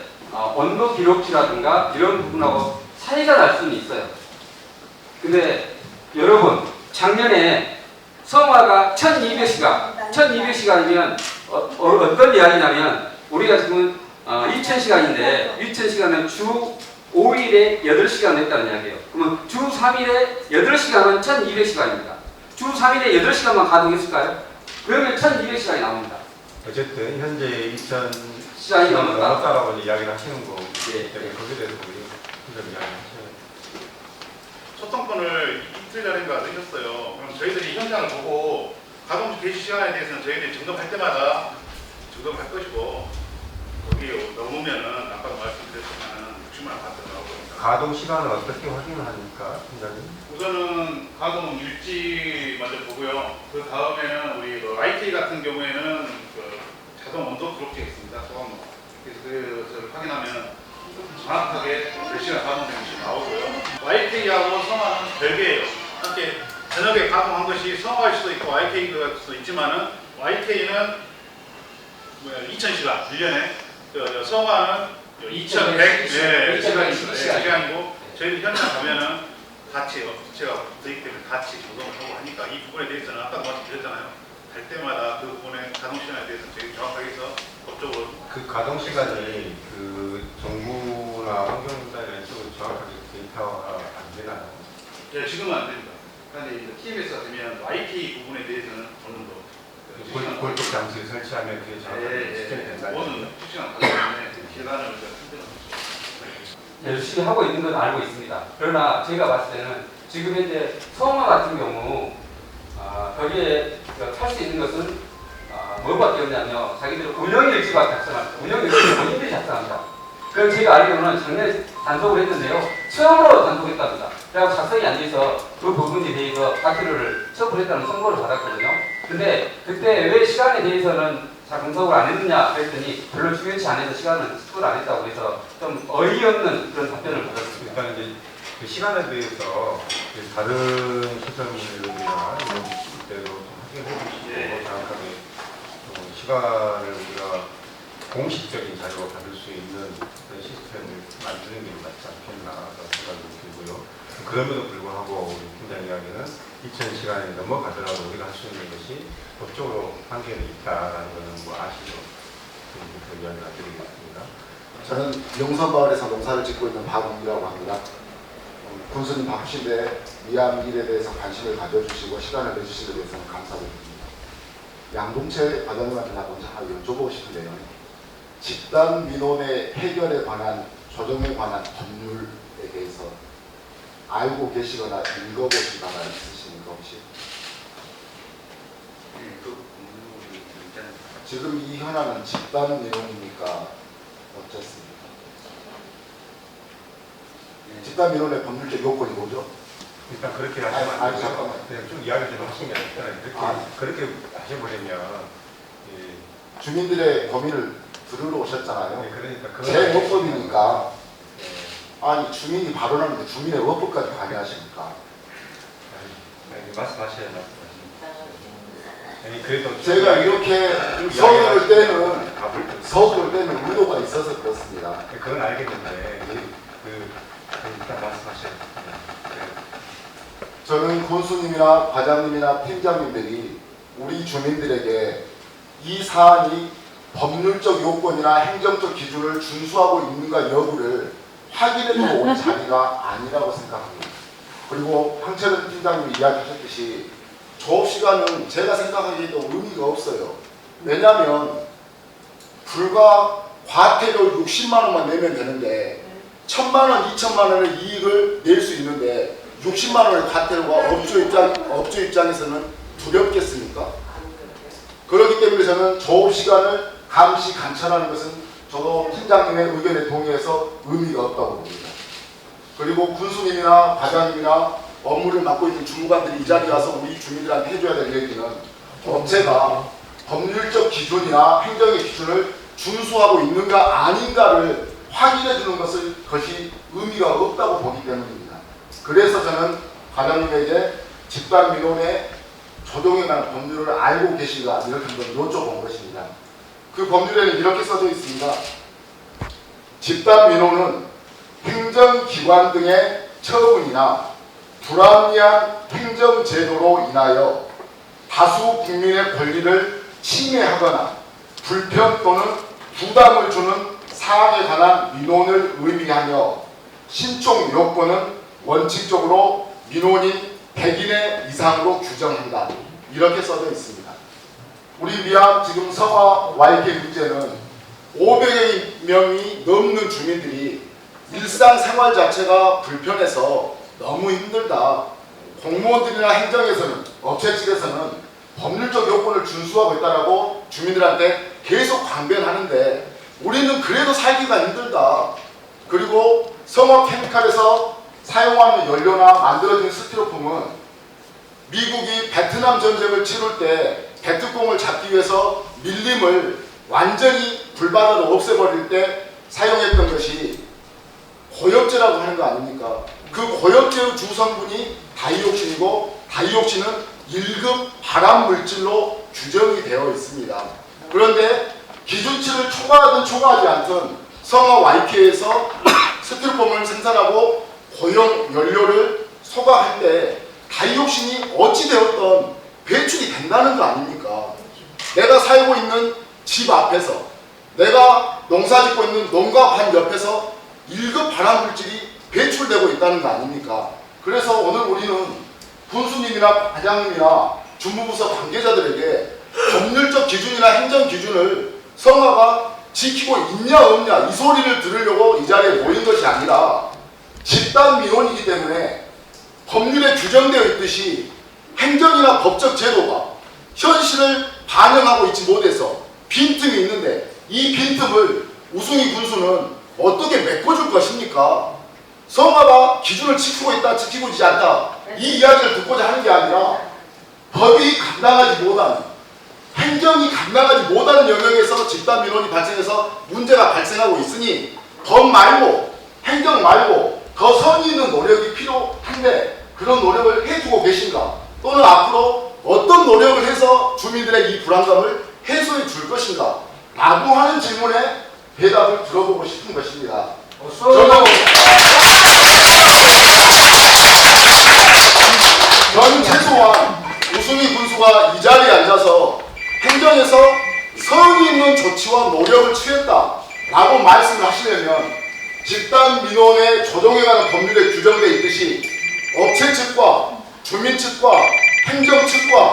온도 기록치라든가 이런 부분하고 차이가 날 수는 있어요. 근데 여러분 작년에 성화가 1200시간이면 어떤 이야기냐면 우리가 지금 2000시간인데 2000시간은 주 5일에 8시간 냈다는 이야기예요. 그러면 주 3일에 8시간은 1200시간입니다. 주 3일에 8시간만 가동했을까요? 그러면 1200시간이 나옵니다. 어쨌든 현재 시간이 넘었다라고 이야기를 하시는 거 예. 거기에 대해서 우리 좀 이야기하셔야 소통권을 이틀 전인가 넣으셨어요. 그럼 저희들이 현장을 보고 가동 개시 시간에 대해서는 저희들이 점검할 때마다 점검할 것이고 거기 넘으면은 아까도 말씀드렸지만 60만 원 받더라고. 가동 시간을 어떻게 확인을 합니까, 팀장님? 우선은 가동 일지 먼저 보고요. 그 다음에는 우리 그 IT 같은 경우에는 그 자동 온도 기록되어 있습니다. 소방로. 그래서 그것을 확인하면 정확하게 몇 시간 가동되는지 나오고요. YK하고 성화는 별개예요. 이렇게 저녁에 가동한 것이 성화일 수도 있고 YK일 수도 있지만은 YK는 2000시간 1년에 성화는 2100 시간이고 저희 현장 가면은 같이 업체가 저희 때문에 같이 조정을 하고 하니까 이 부분에 대해서는 아까도 말씀드렸잖아요. 갈 때마다 그 부분의 가동 시간에 대해서 저희 정확하게 해서 법적으로 그 가동 시간이 그 정부나 환경부나 쪽으로 정확하게 데이터가 안 되나요? 네, 지금은 안 됩니다. 그런데 이제 TMS가 되면 YK 부분에 대해서는 어느 정도 골목 장치를 설치하면 그게 정확하게 시스템이 된다는 모든 거죠. 실시간 가기 때문에 계단을 우리가 열심히 하고 있는 건 알고 있습니다. 그러나 제가 봤을 때는 지금 현재 성화 같은 경우 거기에 탈 수 있는 것은 뭐밖에 없냐면 자기들 운영일지가 작성합니다. 운영일지를 본인들이 작성합니다. 그럼 제가 알기로는 작년에 단속을 했는데요. 처음으로 단속했답니다. 그래서 작성이 안 돼서 그 부분에 대해서 다큐를 처벌했다는 선고를 받았거든요. 근데 그때 왜 시간에 대해서는 분석을 안 했느냐 그랬더니 별로 중요치 않아서 시간을 측정을 안 했다고 해서 좀 어이없는 그런 답변을 받았습니다. 일단 이제 그 시간에 대해서 다른 시설물이나 이런 대로 좀 확인해 주시고 정확하게 시간을 우리가 공식적인 자료로 받을 수 있는 그런 시스템을 만드는 게 맞지 않겠나 생각이 들고요. 그럼에도 불구하고 우리 팀장 이야기는 2000시간이 넘어가더라도 우리가 할 수 있는 것이 법적으로 한계는 있다라는 것은 뭐 아시죠? 그 이야기를 드리겠습니다. 저는 용선마을에서 농사를 짓고 있는 박웅이라고 합니다. 군수님 바쁘신데 미암 일에 대해서 관심을 가져주시고 시간을 내주신 데 대해서는 감사드립니다. 양동채 과장님한테 나 먼저 하나 여쭤보고 싶은데요. 집단 민원의 해결에 관한 조정에 관한 법률에 대해서 알고 계시거나 읽어보신 바가 있으십니까 혹시? 지금 이 현안은 집단 민원입니까? 어떻습니까? 집단 민원의 법률적 요건이 뭐죠? 일단 그렇게 하시면 안 되고요. 잠깐만. 그냥 좀 이야기 좀 하시는 게 아니라 그렇게 하셔버리면 주민들의 고민을 들으러 오셨잖아요. 그러니까 제 법법이니까 아니 주민이 발언하는데 주민의 법법까지 관여하십니까? 말씀하셔야 아니 그래도 제가 이렇게 서울을 떼는 의도가 있어서 그렇습니다. 그건 알겠는데 일단 말씀하셔야 저는 군수님이나 과장님이나 팀장님들이 우리 주민들에게 이 사안이 법률적 요건이나 행정적 기준을 준수하고 있는가 여부를 확인해주러 온 자리가 아니라고 생각합니다. 그리고 황철현 팀장님이 이야기하셨듯이 조업시간은 제가 생각하기에도 의미가 없어요. 왜냐하면 불과 과태료 60만 원만 내면 되는데 1000만 원, 2000만 원의 이익을 낼 수 있는데 60만 원의 과태료가 업주 입장에서는 두렵겠습니까? 그렇기 때문에 저는 조업시간을 감시 관찰하는 것은 저도 팀장님의 의견에 동의해서 의미가 없다고 봅니다. 그리고 군수님이나 과장님이나 업무를 맡고 있는 주무관들이 이 자리에 와서 우리 주민들한테 해줘야 될 얘기는 업체가 법률적 기준이나 행정의 기준을 준수하고 있는가 아닌가를 확인해 주는 것이 의미가 없다고 보기 때문입니다. 그래서 저는 과장님에게 집단 민원의 조정에 관한 법률을 알고 계신가 이렇게 한번 여쭤본 것입니다. 그 법률에는 이렇게 써져 있습니다. 집단 민원은 행정기관 등의 처분이나 불합리한 행정제도로 인하여 다수 국민의 권리를 침해하거나 불편 또는 부담을 주는 사항에 관한 민원을 의미하며 신청 요건은 원칙적으로 민원인 100인의 이상으로 규정한다. 이렇게 써져 있습니다. 우리 미암 지금 성화 YK 문제는 500여 명이 넘는 주민들이 일상생활 자체가 불편해서 너무 힘들다. 공무원들이나 행정에서는 업체 측에서는 법률적 요건을 준수하고 있다라고 주민들한테 계속 강변하는데 우리는 그래도 살기가 힘들다. 그리고 성화케미칼에서 사용하는 연료나 만들어진 스티로폼은 미국이 베트남 전쟁을 치룰 때 베트콩을 잡기 위해서 밀림을 완전히 불바다로 없애버릴 때 사용했던 것이 고엽제라고 하는 거 아닙니까? 그 고엽제의 주성분이 다이옥신이고 다이옥신은 1급 발암물질로 규정이 되어 있습니다. 그런데 기준치를 초과하든 초과하지 않든 성화 YK에서 스티로폼을 생산하고 고용 연료를 소각할 때 다이옥신이 어찌되었던 배출이 된다는 거 아닙니까? 내가 살고 있는 집 앞에서 내가 농사 짓고 있는 농가반 옆에서 1급 발암물질이 배출되고 있다는 거 아닙니까? 그래서 오늘 우리는 군수님이나 과장님이나 주무부서 관계자들에게 법률적 기준이나 행정 기준을 성화가 지키고 있냐 없냐 이 소리를 들으려고 이 자리에 모인 것이 아니라 집단 민원이기 때문에 법률에 규정되어 있듯이 행정이나 법적 제도가 현실을 반영하고 있지 못해서 빈틈이 있는데 이 빈틈을 우승희 군수는 어떻게 메꿔줄 것입니까? 성화가 기준을 지키고 있다 지키고 있지 않다 이 이야기를 듣고자 하는 게 아니라 법이 감당하지 못하는 행정이 감당하지 못하는 영역에서 집단 민원이 발생해서 문제가 발생하고 있으니 법 말고 행정 말고 더 선의 있는 노력이 필요한데 그런 노력을 해주고 계신가? 또는 앞으로 어떤 노력을 해서 주민들의 이 불안감을 해소해 줄 것인가? 라고 하는 질문에 대답을 들어보고 싶은 것입니다. 저는 최소한 우승희 군수가 이 자리에 앉아서 행정에서 성의 있는 조치와 노력을 취했다라고 말씀을 하시려면 집단 민원에 조정해 가는 법률에 규정되어 있듯이 업체 측과 주민 측과 행정 측과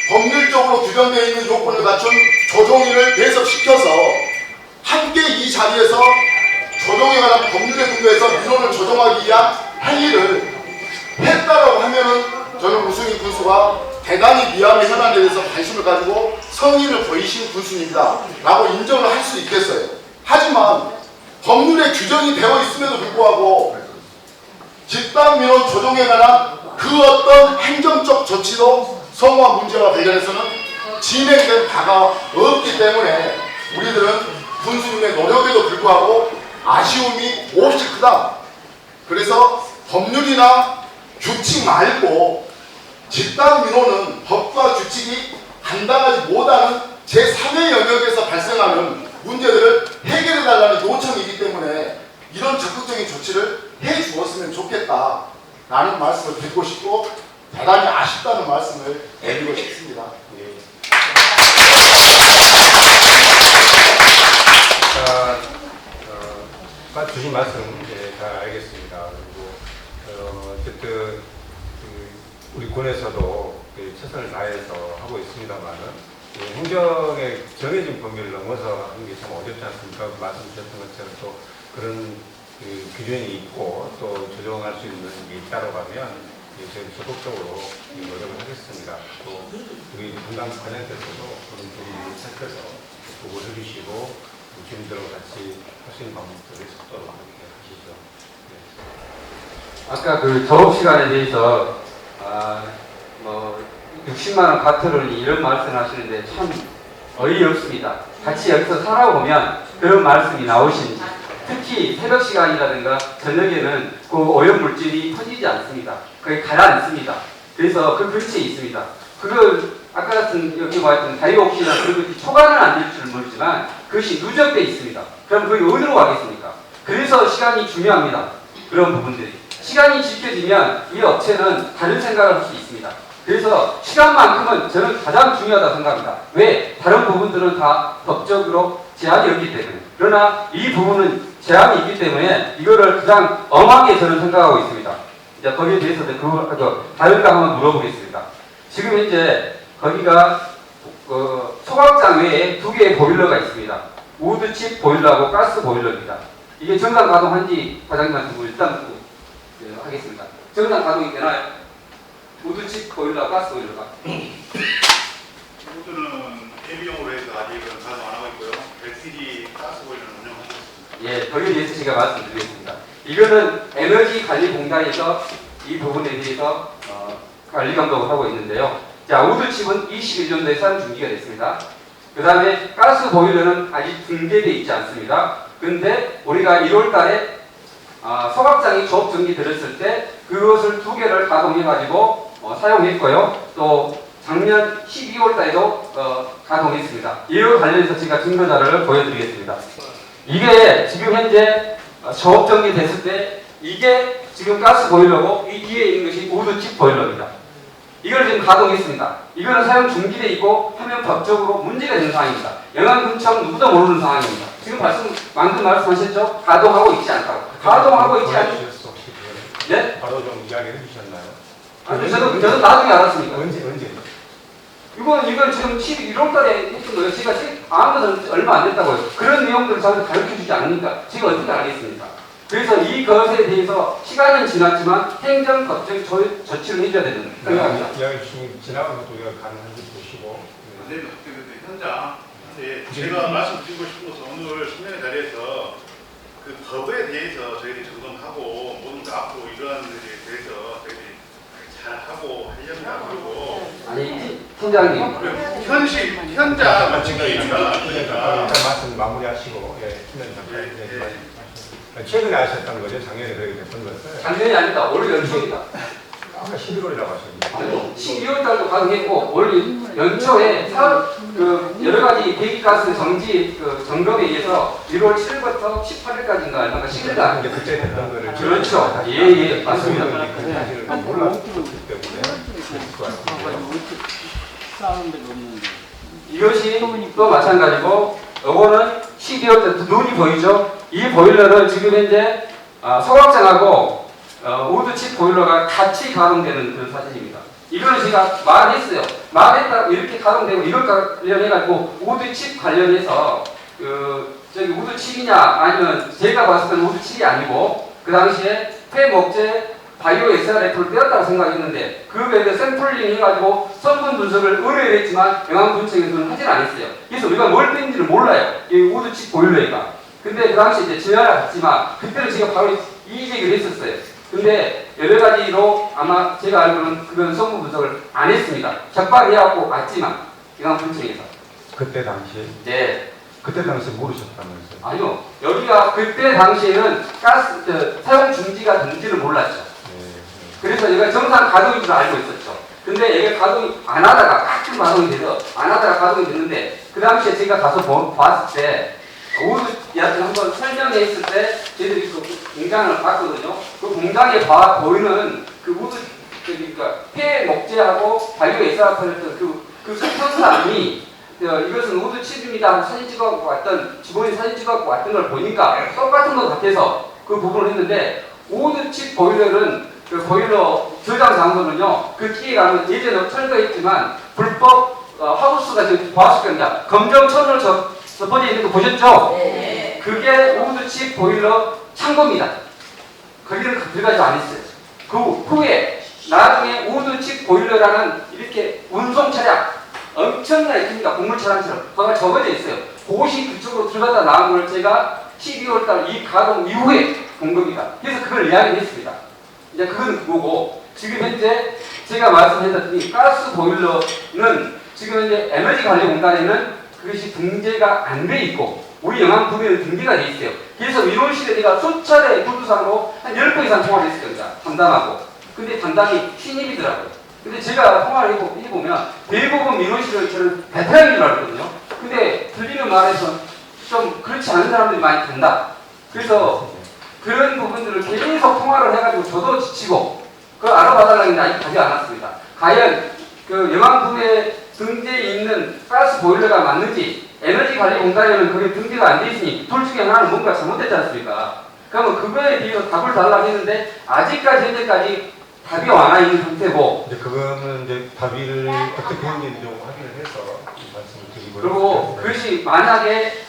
법률적으로 규정되어 있는 요건을 갖춘 조정인을 배석시켜서 함께 이 자리에서 조정에 관한 법률에 근거해서 민원을 조정하기 위한 행위를 했다라고 하면은 저는 우승희 군수가 대단히 미암의 현안에 대해서 관심을 가지고 성의를 보이신 군수입니다 라고 인정을 할 수 있겠어요. 하지만 법률에 규정이 되어 있음에도 불구하고 집단 민원 조정에 관한 그 어떤 행정적 조치도 성화 문제와 관련해서는 진행된 바가 없기 때문에 우리들은 군수님의 노력에도 불구하고 아쉬움이 몹시 크다. 그래서 법률이나 규칙 말고 집단 민원은 법과 규칙이 감당하지 못하는 제3의 영역에서 발생하는 문제들을 해결해달라는 요청이기 때문에 이런 적극적인 조치를 해주었으면 좋겠다라는 말씀을 드리고 싶고 대단히 아쉽다는 말씀을 드리고 싶습니다. 주신 말씀 잘 알겠습니다. 그리고 어쨌든 우리 군에서도 최선을 다해서 하고 있습니다만은 행정의 정해진 범위를 넘어서 하는 게 참 어렵지 않습니까? 말씀 주셨던 것처럼 또 그런 기준이 있고 또 조정할 수 있는 게 있다고 하면 저희 적극적으로 노력을 하겠습니다. 또 우리 분당 관장께서도 그런 부분을 살펴서 보고를 해주시고 주민들과 같이 할 수 있는 방법들을 속도로 함께 하시죠. 네. 아까 그 졸업 시간에 대해서 60만 원 가터를 이런 말씀을 하시는데 참 어이없습니다. 같이 여기서 살아보면 그런 말씀이 나오시는지 특히 새벽 시간이라든가 저녁에는 그 오염물질이 퍼지지 않습니다. 그게 가라앉습니다. 그래서 그 근처에 있습니다. 그걸 아까 같은 여기 와있던 다이옥신이나 그런 것이 초과는 안 될 줄 모르지만 그것이 누적되어 있습니다. 그럼 그게 어디로 가겠습니까? 그래서 시간이 중요합니다. 그런 부분들이. 시간이 지켜지면 이 업체는 다른 생각을 할 수 있습니다. 그래서 시간만큼은 저는 가장 중요하다고 생각합니다. 왜? 다른 부분들은 다 법적으로 제한이 없기 때문에. 그러나 이 부분은 제한이 있기 때문에 이거를 가장 엄하게 저는 생각하고 있습니다. 이제 거기에 대해서 다른가 한번 물어보겠습니다. 지금 현재 거기가 소각장 외에 2개의 보일러가 있습니다. 우드칩 보일러하고 가스 보일러입니다. 이게 정상 가동한지 과장님한테 일단 하겠습니다. 정상 가동이 되나요? 우드칩 보일러, 가스 보일러가? 우드는 예비용으로 해서 아직은 가동 안 하고 있고요. LCD 가스보일러는 운영하고 있습니다. 예, 거기에 대해서 제가 말씀드리겠습니다. 이거는 에너지관리공단에서 이 부분에 대해서 관리 감독을 하고 있는데요. 자, 우드칩은 21년도에 사용 중지가 됐습니다. 그 다음에 가스 보일러는 아직 등재되어 있지 않습니다. 근데 우리가 1월 달에 소각장이 조업 정지되었을 때 그것을 2개를 가동해가지고 사용했고요. 또 작년 12월 달에도 가동했습니다. 이와 관련해서 제가 증거자료를 보여드리겠습니다. 이게 지금 현재 조업 정지됐을 때 이게 지금 가스 보일러고 이 뒤에 있는 것이 우드칩 보일러입니다. 이걸 지금 가동했습니다. 이거는 사용 중지돼 있고 하면 법적으로 문제가 되는 상황입니다. 영암군청 누구도 모르는 상황입니다. 지금 방금 말씀하셨죠? 가동하고 있지 않다고. 가동하고 있지 않고. 네? 바로 좀 이야기해 주셨나요? 아니, 저도 나중에 알았습니다. 언제? 이건 지금 11월 달에 했던 거예요. 제가 아무것도 얼마 안 됐다고요. 그런 내용들을 저한테 가르쳐 주지 않으니까 제가 어떻게 알겠습니까? 그래서 이 것에 대해서 시간은 지났지만 행정법적 조치를 해줘야 되는 생각입니다. 이야기 주신 지나간 것도 우리가 가능한지 보시고. 선생님, 현장 제가 말씀드리고 싶은 것은 오늘 신년의 자리에서 그 법에 대해서 저희들이 점검하고 모든 그 앞으로 이러한 일에 대해서 저희들이 잘하고 하려면 그리고 아니, 팀장님. 현장 증인이니까 일단 말씀 마무리하시고 최근에 하셨던 거죠? 작년에 그렇게 됐던 것을 작년이 아니다. 올해 연초입니다. 아까 11월이라고 하셨는데 아니, 12월 달도 가능했고 올해 연초에 여러 가지 대기가스 정지 점검에 의해서 1월 7일부터 18일까지인가 얼마가 10일간 이제 그때 됐던 거를 그렇죠. 예, 맞습니다. 그 사실을 몰랐기 때문에 이것이 또 마찬가지고 요거는 12월 때 눈이 보이죠? 이 보일러는 지금 현재 소각장하고 우드칩 보일러가 같이 가동되는 그런 사진입니다. 이거는 제가 말했어요. 말했다 이렇게 가동되고 이걸 관련해가지고 우드칩 관련해서 우드칩이냐 아니면 제가 봤을 때는 우드칩이 아니고 그 당시에 폐목재 바이오 SRF를 빼었다고 생각했는데 그거에 대해 샘플링 해가지고 성분 분석을 의뢰를 했지만 영암군청에서는 하질 않았어요. 그래서 우리가 뭘 뺀지를 몰라요. 이 우드칩 보일러가. 근데 그 당시 이제 전화를 갔지만 그때는 제가 바로 이 얘기를 했었어요. 근데 여러 가지로 아마 제가 알고는 그건 성분 분석을 안 했습니다. 적발해갖고 왔지만 영암군청에서. 그때 당시에? 네. 그때 당시에 모르셨다면서요? 아니요. 여기가 그때 당시에는 사용 중지가 된지를 몰랐죠. 그래서 얘가 정상 가동인 줄 알고 있었죠. 근데 얘가 가동이 안 하다가 가끔 가동이 돼서 안 하다가 가동이 됐는데 그 당시에 제가 가서 봤을 때 우드야트 한번 설명했을 때 저희들이 그 공장을 봤거든요. 그 공장에 보이는 그 우드 그러니까 폐 목재하고 바이오 SRF를 그 성상이 이것은 우드칩입니다 하고 사진 찍어갖고 왔던 직원이 사진 찍어갖고 왔던 걸 보니까 똑같은 것 같아서 그 부분을 했는데 우드칩 보일러는 그 보일러 저장 장소는요, 그 뒤에 가면 예전에 철거했지만 불법 하우스가 지금 보았을 겁니다. 검정천으로 접어져 있는 거 보셨죠? 네. 그게 우드칩 보일러 창고입니다. 거기는 들어가지 않았어요. 그 후에 나중에 우드칩 보일러라는 이렇게 운송 차량 엄청나게 큽니다. 곡물 차량처럼 거기가 접어져 있어요. 그것이 그쪽으로 들어가다 나온 걸 제가 12월달 이 가동 이후에 본 겁니다. 그래서 그걸 이야기했습니다. 이제 그건 그거고 지금 현재 제가 말씀드렸더니 가스 보일러는 지금 현재 에너지관리공단에는 그것이 등재가 안 돼 있고 우리 영암군에는 등재가 돼 있어요. 그래서 민원실에 제가 수차례 구두상으로 한 10번 이상 통화를 했을 겁니다. 담당하고. 근데 담당이 신입이더라고요. 근데 제가 통화를 해보면 대부분 민원실을 저는 베테랑인 줄 알았거든요. 근데 들리는 말에서 좀 그렇지 않은 사람들이 많이 간다. 그래서 그런 부분들을 계속 통화를 해가지고 저도 지치고 그걸 알아봐달라고 했는데 아직 가지 않았습니다. 과연 그 영암군에 등재해 있는 가스 보일러가 맞는지 에너지관리공단에는 그게 등재가 안 돼 있으니 둘 중에 하나는 뭔가 잘못됐지 않습니까? 그러면 그거에 대해서 답을 달라고 했는데 아직까지 현재까지 답이 안 와 있는 상태고 이제 그거는 이제 답의를 어떻게 했는지 좀 확인을 해서 말씀을 드리고요. 그리고 그것이 만약에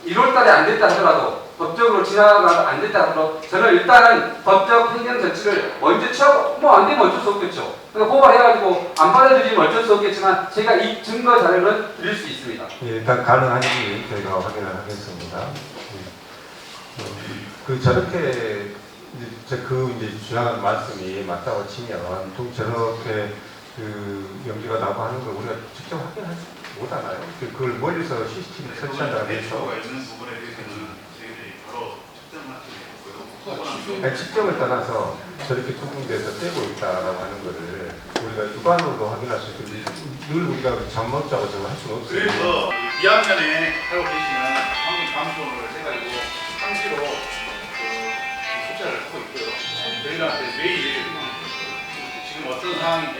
1월 달에 안 됐다 하더라도 법적으로 진화가 안 됐다 하더라도 저는 일단은 법적 행정 조치를 먼저 취하고 뭐 안 되면 어쩔 수 없겠죠. 그러니까 고발해가지고 안 받아들이면 어쩔 수 없겠지만 제가 이 증거 자료는 드릴 수 있습니다. 예, 일단 가능한지 저희가 확인을 하겠습니다. 그 저렇게 이제 주장하는 말씀이 맞다고 치면 또 저렇게 그 연기가 나고 하는 걸 우리가 직접 확인하지 못하나요? 그걸 멀리서 CCTV 설치한다고 해서 대처가 있는 부분에 대해서는 저희들이 바로 측정을 하게 되고요. 아니, 측정을 떠나서 저렇게 투명돼서 떼고 있다라고 하는 거를 우리가 육안으로도 확인할 수 있는데 늘 우리가 잠 못 자고 저거 할 수는 없어요. 그래서 2학년에 살고 계시는 환경 감수원을 해가지고 상시로 숫자를 하고 있고요. 저희들한테 매일 지금 어떤 상황인지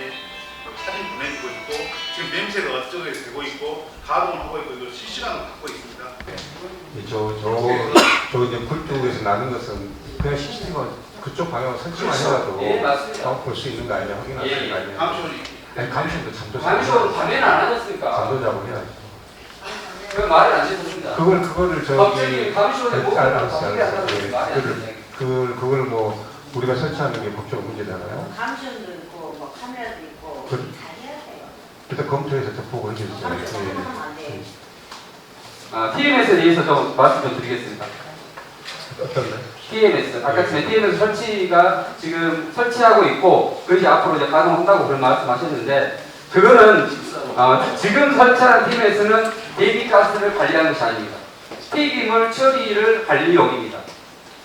사진 보내주고 있고 지금 냄새가 어쩌게 되고 있고 가동을 하고 있고 이거 실시간으로 갖고 있습니다. 저 이제 굴뚝에서 나는 것은 그냥 CCTV가 그쪽 방향으로 설치만 해라도 예, 맞습니다. 볼 수 있는 거 아니냐, 확인할 수 있는 거 아니냐. 감수원이 아니, 감시도 잠도 감시원 밤에는 안 하셨습니까? 잠도 자고 해야죠. 그 말이 안 되십니다. 그거를 법적인 감시원에 못 알았어요. 말이 안 되는 얘기. 그걸 뭐 우리가 설치하는 게 법적 문제잖아요. 감시원도 있고 뭐 카메라도 있고 그- 다 해야 돼요. 일단 검토해서 저 보고 해주세요. 감시원 예. 하면 안 돼. TMS에 대해서 좀 말씀 좀 드리겠습니다. 어떤가요? TMS, 아까 전에 TMS 설치가 지금 설치하고 있고 그것이 앞으로 이제 가동한다고 그런 말씀하셨는데 그거는 지금 설치하는 TMS는 대기가스를 관리하는 것이 아닙니다. 폐기물 처리를 관리용입니다.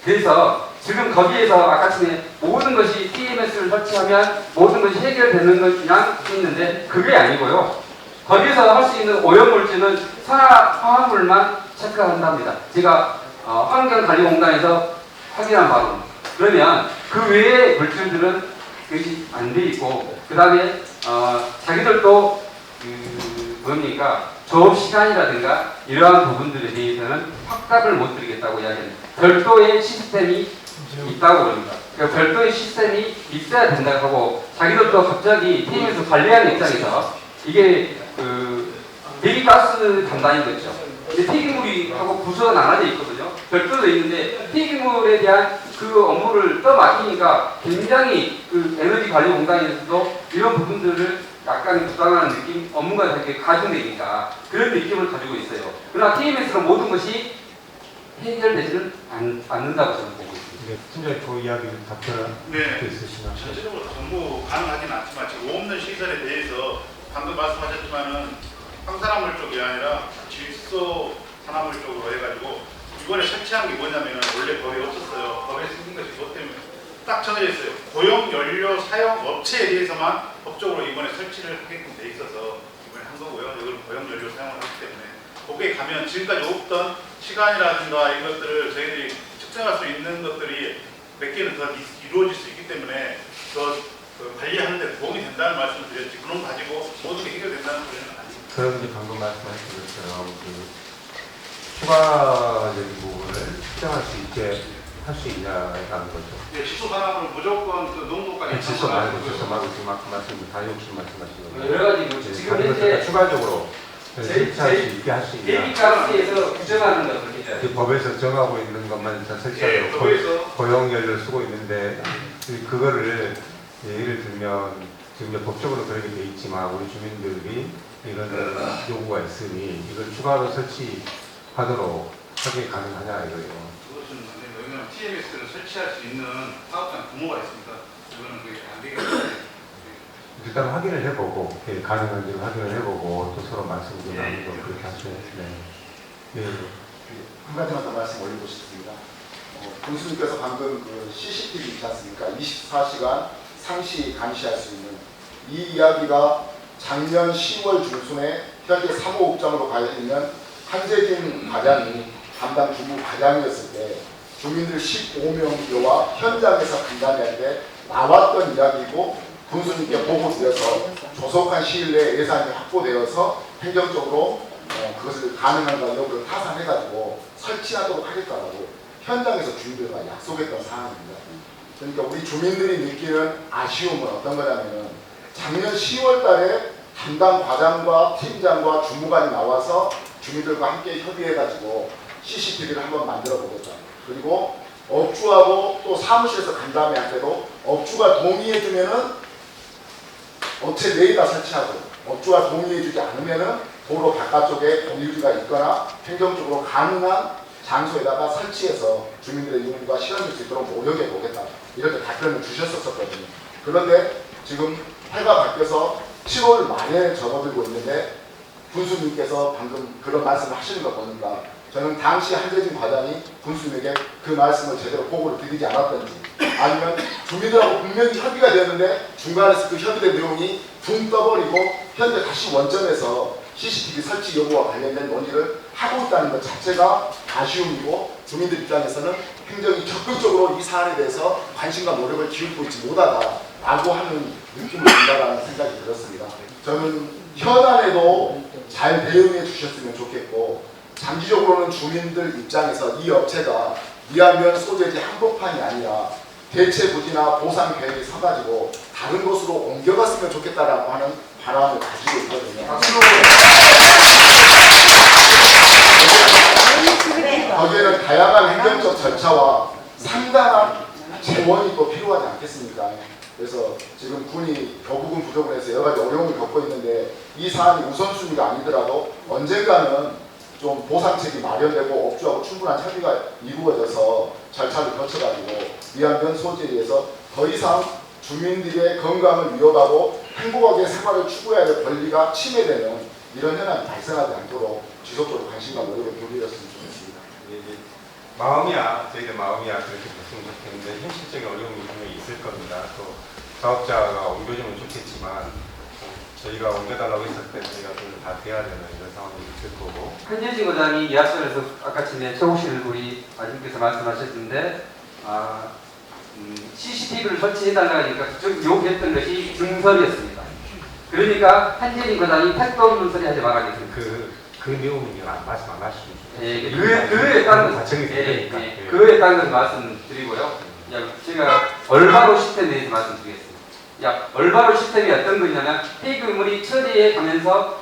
그래서 지금 거기에서 아까 전에 모든 것이 TMS를 설치하면 모든 것이 해결되는 것이랑 있는데 그게 아니고요. 거기서 할 수 있는 오염물질은 화학물만 체크한답니다. 제가 환경관리공단에서 확인한 바로. 그러면 그 외의 물질들은 그것이 안 돼 있고, 그 다음에 자기들도 뭡니까 조업 시간이라든가 이러한 부분들에 대해서는 확답을 못 드리겠다고 이야기합니다. 별도의 시스템이 있다고 그럽니다. 그러니까 별도의 시스템이 있어야 된다고 하고 자기들도 갑자기 팀에서 관리하는 입장에서 이게 대기가스 담당인 거죠. 근데 폐기물이 하고 부서가 나눠져 있거든요. 별도로 있는데 폐기물에 대한 그 업무를 떠맡기니까 굉장히 그 에너지 관리 공단에서도 이런 부분들을 약간 부당한 느낌, 업무가 되게 가중되니까 그런 느낌을 가지고 있어요. 그러나 TMS는 모든 것이 해결되지는 않는다고 저는 보고 있습니다. 네, 팀장님 그 이야기 답변 네. 있으시나요? 전체적으로 전부 가능하진 않지만 지금 없는 시설에 대해서 방금 말씀하셨지만은 황산화물 쪽이 아니라 질소 산화물 쪽으로 해가지고 이번에 설치한 게 뭐냐면 원래 법에 없었어요. 법에 생긴 것이 그것 때문에 딱 정해져 있어요. 고용 연료 사용 업체에 대해서만 법적으로 이번에 설치를 하게끔 돼 있어서 이번에 한 거고요. 이걸 고용 연료 사용을 하기 때문에 거기에 가면 지금까지 없던 시간이라든가 이것들을 저희들이 측정할 수 있는 것들이 몇 개는 더 이루어질 수 있기 때문에 더 관리하는 데 도움이 된다는 말씀을 드렸지 그런 거 가지고 모든 게 해결된다는 소리는 아닙니다. 그럼 이제 방금 말씀하신 것처럼 추가적인 부분을 측정할 수 있게 할 수 있냐라는 거죠. 네, 질소 산화물 무조건 그 농도까지 질소 말고 지금 아까 말씀 다이옥신 말씀하신 거. 여러 가지 지금 현재 추가적으로 설치할 수 있게 할 수 있냐. 대기가스에서 규정하는 것을 해줘야 돼요. 그 법에서 정하고 있는 것만 일단 설치하도록 네, 법에서 고용연료를 쓰고 있는데 그거를 예를 들면 지금 이제 법적으로 그렇게 돼 있지만 우리 주민들이 이런 요구가 있으니 이걸 추가로 설치하도록 하게 가능하냐 이거예요. 그것은 안 됩니다. 왜냐하면 TMS를 설치할 수 있는 사업장 규모가 있습니다. 이거는 그게 안 되기 때문에 일단 확인을 해보고 가능한지 확인을 해보고 또 서로 말씀 좀 나누고 그렇게 하셔야 네. 한 가지만 더 말씀 올리고 싶습니다. 교수님께서 방금 그 CCTV 있지 않습니까? 24시간 상시 감시할 수 있는 이 이야기가 작년 10월 중순에 현재 3호 옥장으로 가 있는 한재진 과장이 담당 주무 과장이었을 때 주민들 15명여와 현장에서 간담회할 때 나왔던 이야기고 군수님께 보고드려서 조속한 시일 내에 예산이 확보되어서 행정적으로 그것을 가능한가 여부를 타산해가지고 설치하도록 하겠다고 현장에서 주민들과 약속했던 사항입니다. 그러니까 우리 주민들이 느끼는 아쉬움은 어떤 거냐면은 작년 10월 달에 담당 과장과 팀장과 주무관이 나와서 주민들과 함께 협의해가지고 CCTV를 한번 만들어 보겠다. 그리고 업주하고 또 사무실에서 간 다음에 할 때도 업주가 동의해주면은 업체 내에다 설치하고 업주가 동의해주지 않으면은 도로 바깥쪽에 공유지가 있거나 행정적으로 가능한 장소에다가 설치해서 주민들의 요구가 실현될 수 있도록 노력해 보겠다. 이렇게 답변을 주셨었거든요. 그런데 지금 해가 바뀌어서 7월 말에 접어들고 있는데 군수님께서 방금 그런 말씀을 하시는 거 보니까 저는 당시 한재진 과장이 군수님에게 그 말씀을 제대로 보고를 드리지 않았던지 아니면 주민들하고 분명히 협의가 되었는데 중간에서 그 협의된 내용이 붕 떠버리고 현재 다시 원점에서 CCTV 설치 여부와 관련된 논의를 하고 있다는 것 자체가 아쉬움이고 주민들 입장에서는 행정이 적극적으로 이 사안에 대해서 관심과 노력을 기울이고 있지 못하다라고 하는 느낌을 든다라는 생각이 들었습니다. 저는 현안에도 잘 대응해 주셨으면 좋겠고 장기적으로는 주민들 입장에서 이 업체가 미안면 소재지 한복판이 아니라 대체 부지나 보상 계획이 서가지고 다른 곳으로 옮겨갔으면 좋겠다라고 하는 바람을 가지고 있거든요. 거기에는 다양한 행정적 절차와 상당한 재원이 또 필요하지 않겠습니까? 그래서 지금 군이 교부금 부족을 해서 여러 가지 어려움을 겪고 있는데 이 사안이 우선순위가 아니더라도 언젠가는 좀 보상책이 마련되고 업주하고 충분한 협의가 이루어져서 절차를 거쳐가지고 미안면 소재에서 더 이상 주민들의 건강을 위협하고 행복하게 생활을 추구해야 될 권리가 침해되는 이런 현상이 발생하지 않도록 지속적으로 관심과 노력을 기울였으면 좋겠습니다. 저희들 마음이야 그렇게 됐으면 좋겠는데 현실적인 어려움이 분명히 있을 겁니다. 또 사업자가 옮겨주면 좋겠지만 저희가 옮겨달라고 했을 때 저희가 다 돼야 되는 이런 상황이 있을 거고. 한재진 과장이 이학설에서 아까 전에 최호실 우리 아님께서 말씀하셨는데 CCTV를 설치해달라고 하니까 그쪽 요구했던 것이 증설이었습니다. 그러니까 한재진 과장이 택도 없는 소리 하지 말아야겠습니다. 그 내용이 말씀 안 하시면 좋겠습니다. 그에 따른 자청이 되니까. 그에 따른 것 말씀드리고요. 제가 얼바로 시스템에 대해서 말씀드리겠습니다. 얼바로 시스템이 어떤 거냐면 폐기물이 처리해 가면서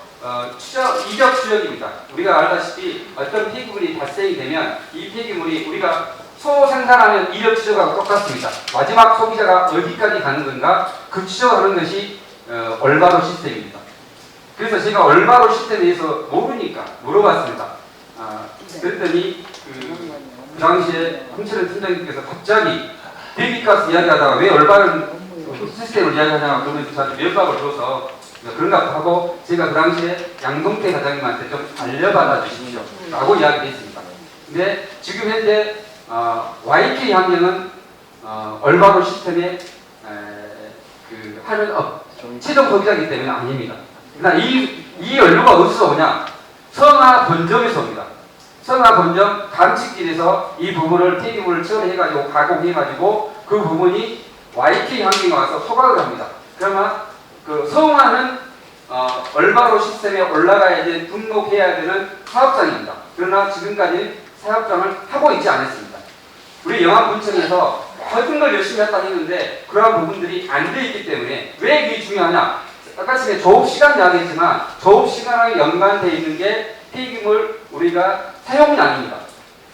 이적 추적입니다. 우리가 알다시피 어떤 폐기물이 발생이 되면 이 폐기물이 우리가 소생산하면 이력 추적하고 똑같습니다. 마지막 소비자가 어디까지 가는 건가 그 추적하는 것이 얼바로 시스템입니다. 그래서 제가 얼바로 시스템에 대해서 모르니까 물어봤습니다. 그랬더니 그 당시에 홍철현 팀장님께서 갑자기 대기가스 이야기하다가 왜 얼바로 시스템을 이야기하냐고 그러면서 저한테 면박을 줘서 그런가 하고 제가 그 당시에 양동태 과장님한테 좀 알려받아 주십시오 라고 이야기했습니다. 근데 지금 현재 YK 환경은 얼바로 시스템에 하는 최종 소비자이기 때문에 아닙니다. 그러나 이 연료가 어디서 오냐? 성하 본점에서 옵니다. 성하 본점 감식길에서 이 부분을 폐기물을 처리해가지고 가공해가지고 그 부분이 YK 환경에 와서 소각을 합니다. 그러면 그 성화는 얼바로 시스템에 올라가야 되는 등록해야 되는 사업장입니다. 그러나 지금까지 사업장을 하고 있지 않았습니다. 우리 영암군청에서 모든 걸 열심히 했다 했는데 그러한 부분들이 안 돼 있기 때문에 왜 이게 중요하냐? 아까 전에 조업시간 이야기했지만 조업시간하고 연관되어 있는 게 폐기물 우리가 사용량입니다.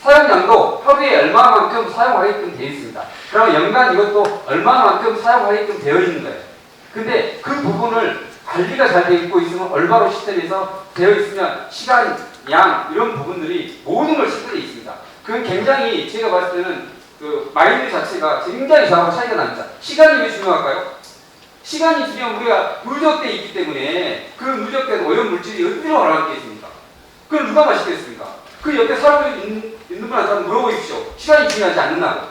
사용량도 하루에 얼마만큼 사용하게끔 되어 있습니다. 그럼 연간 이것도 얼마만큼 사용하게끔 되어 있는 거예요. 근데 그 부분을 관리가 잘 되어 있고 있으면 얼바로 시스템에서 되어 있으면 시간, 양 이런 부분들이 모든 걸 시켜져 있습니다. 그건 굉장히 제가 봤을 때는 그 마인드 자체가 굉장히 저하고 차이가 납니다. 시간이 왜 중요할까요? 시간이 중요한 우리가 누적돼 있기 때문에 그 누적된 오염 물질이 어디로 가라앉겠습니까? 그걸 누가 마시겠습니까? 그 옆에 살고 있는 분한테 한번 물어보십시오. 시간이 중요하지 않느냐고.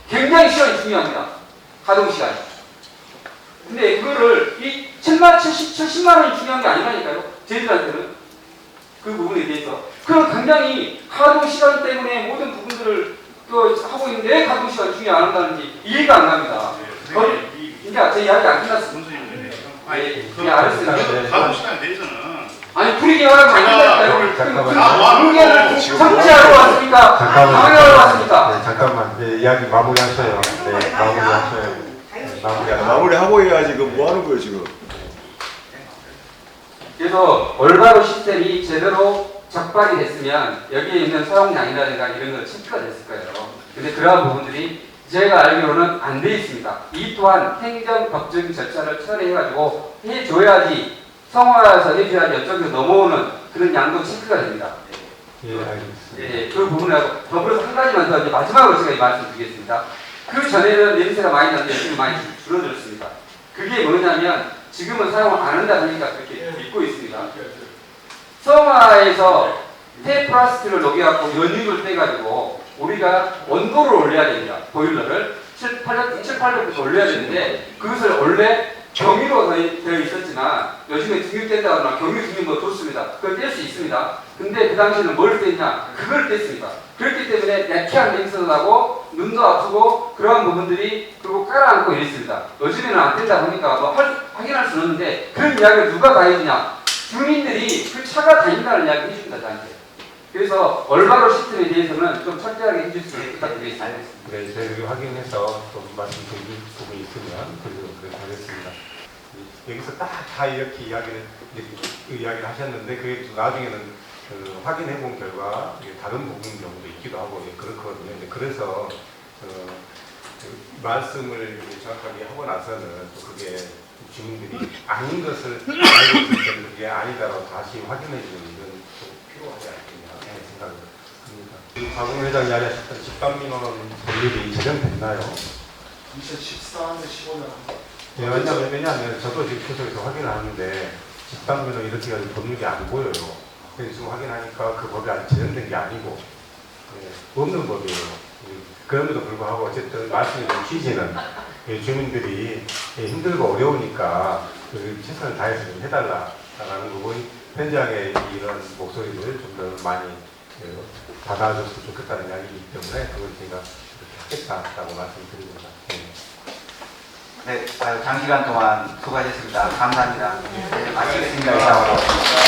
굉장히 시간이 중요합니다. 가동 시간이. 근데 그거를 이 70만 원이 중요한 게 아니라니까요. 저희들한테는 그 부분에 대해서. 그럼 굉장히 가동 시간 때문에 모든 부분들을 하고 있는데 왜 가동 시간이 중요 안 한다는지 이해가 안 갑니다. 그러니까 제 이야기 안 끝났습니다. 알았어요. 가동 시간에 대해서는 아니 불이게 하라고 안 된다니까요. 잠깐만요. 불이게를 성취하러 왔습니까? 방해하러 왔습니까? 잠깐만. 이야기 마무리하셔요. 마무리하셔요. 마무리하고 해야지. 그 뭐 하는 거예요 지금? 그래서 올바로 시스템이 제대로 적발이 됐으면 여기에 있는 사용량이라든가 이런 걸 체크가 됐을 거예요. 근데 그러한 부분들이 제가 알기로는 안 돼 있습니다. 이 또한 행정법적인 절차를 처리해가지고 해줘야지 성화에서 해줘야지 이쪽으로 넘어오는 그런 양도 체크가 됩니다. 예, 알겠습니다. 예, 그 부분하고 더불어서 한 가지만 더 이제 마지막으로 제가 이 말씀 드리겠습니다. 그 전에는 냄새가 많이 나는데 요즘 많이 줄어들었습니다. 그게 뭐냐면 지금은 사용을 안 한다 보니까 그렇게 믿고 있습니다. 성화에서 폐플라스틱을 녹여갖고 연유를 떼가지고 우리가 온도를 올려야 됩니다. 보일러를 7, 8 độ 올려야 되는데 그것을 원래 경유로 되어 있었지만 요즘에 등유된다거나 경유 등유도 좋습니다. 그걸 뗄 수 있습니다. 근데 그 당시에는 뭘 뗐냐? 그걸 뗐습니다. 그렇기 때문에 약한 냄새도 나고 눈도 아프고 그러한 부분들이 그리고 깔아앉고 이랬습니다. 요즘에는 안 된다 보니까 뭐 확인할 수는 없는데 그런 이야기를 누가 다 해주냐? 주민들이 그 차가 다닌다는 이야기 해줍니다. 저한테. 그래서 올바로 시스템에 대해서는 좀 철저하게 해주시면 부탁드리겠습니다. 네, 저희 확인해서 좀 말씀드릴 부분이 있으면 그렇게 하겠습니다. 여기서 딱 다 이렇게 이야기를 하셨는데 그게 나중에는 그 확인해 본 결과 다른 부분 경우도 있기도 하고 그렇거든요. 그래서 말씀을 정확하게 하고 나서는 또 그게 주민들이 아닌 것을 알고 있을 때는 그게 아니다라고 다시 확인해 주는 건 필요하지 않겠냐 생각을 합니다. 박웅 회장 이야기하셨던 집단민원 법률이 제정됐나요? 2014년 15년 네, 왜냐하면 저도 지금 계속해서 확인을 하는데 집단민원 이렇게 가지고 법률이 안 보여요. 그래서 지금 확인하니까 그 법이 아직 제정된 게 아니고 없는 법이에요. 그럼에도 불구하고 어쨌든 말씀드린 취지는 주민들이 힘들고 어려우니까 최선을 다해서 좀 해달라라는 부분 현장의 이런 목소리를 좀 더 많이 받아줬으면 좋겠다는 이야기이기 때문에 그걸 제가 이렇게 하겠다라고 말씀드립니다. 네, 장시간 동안 수고하셨습니다. 감사합니다. 네, 마치겠습니다. 이상으로.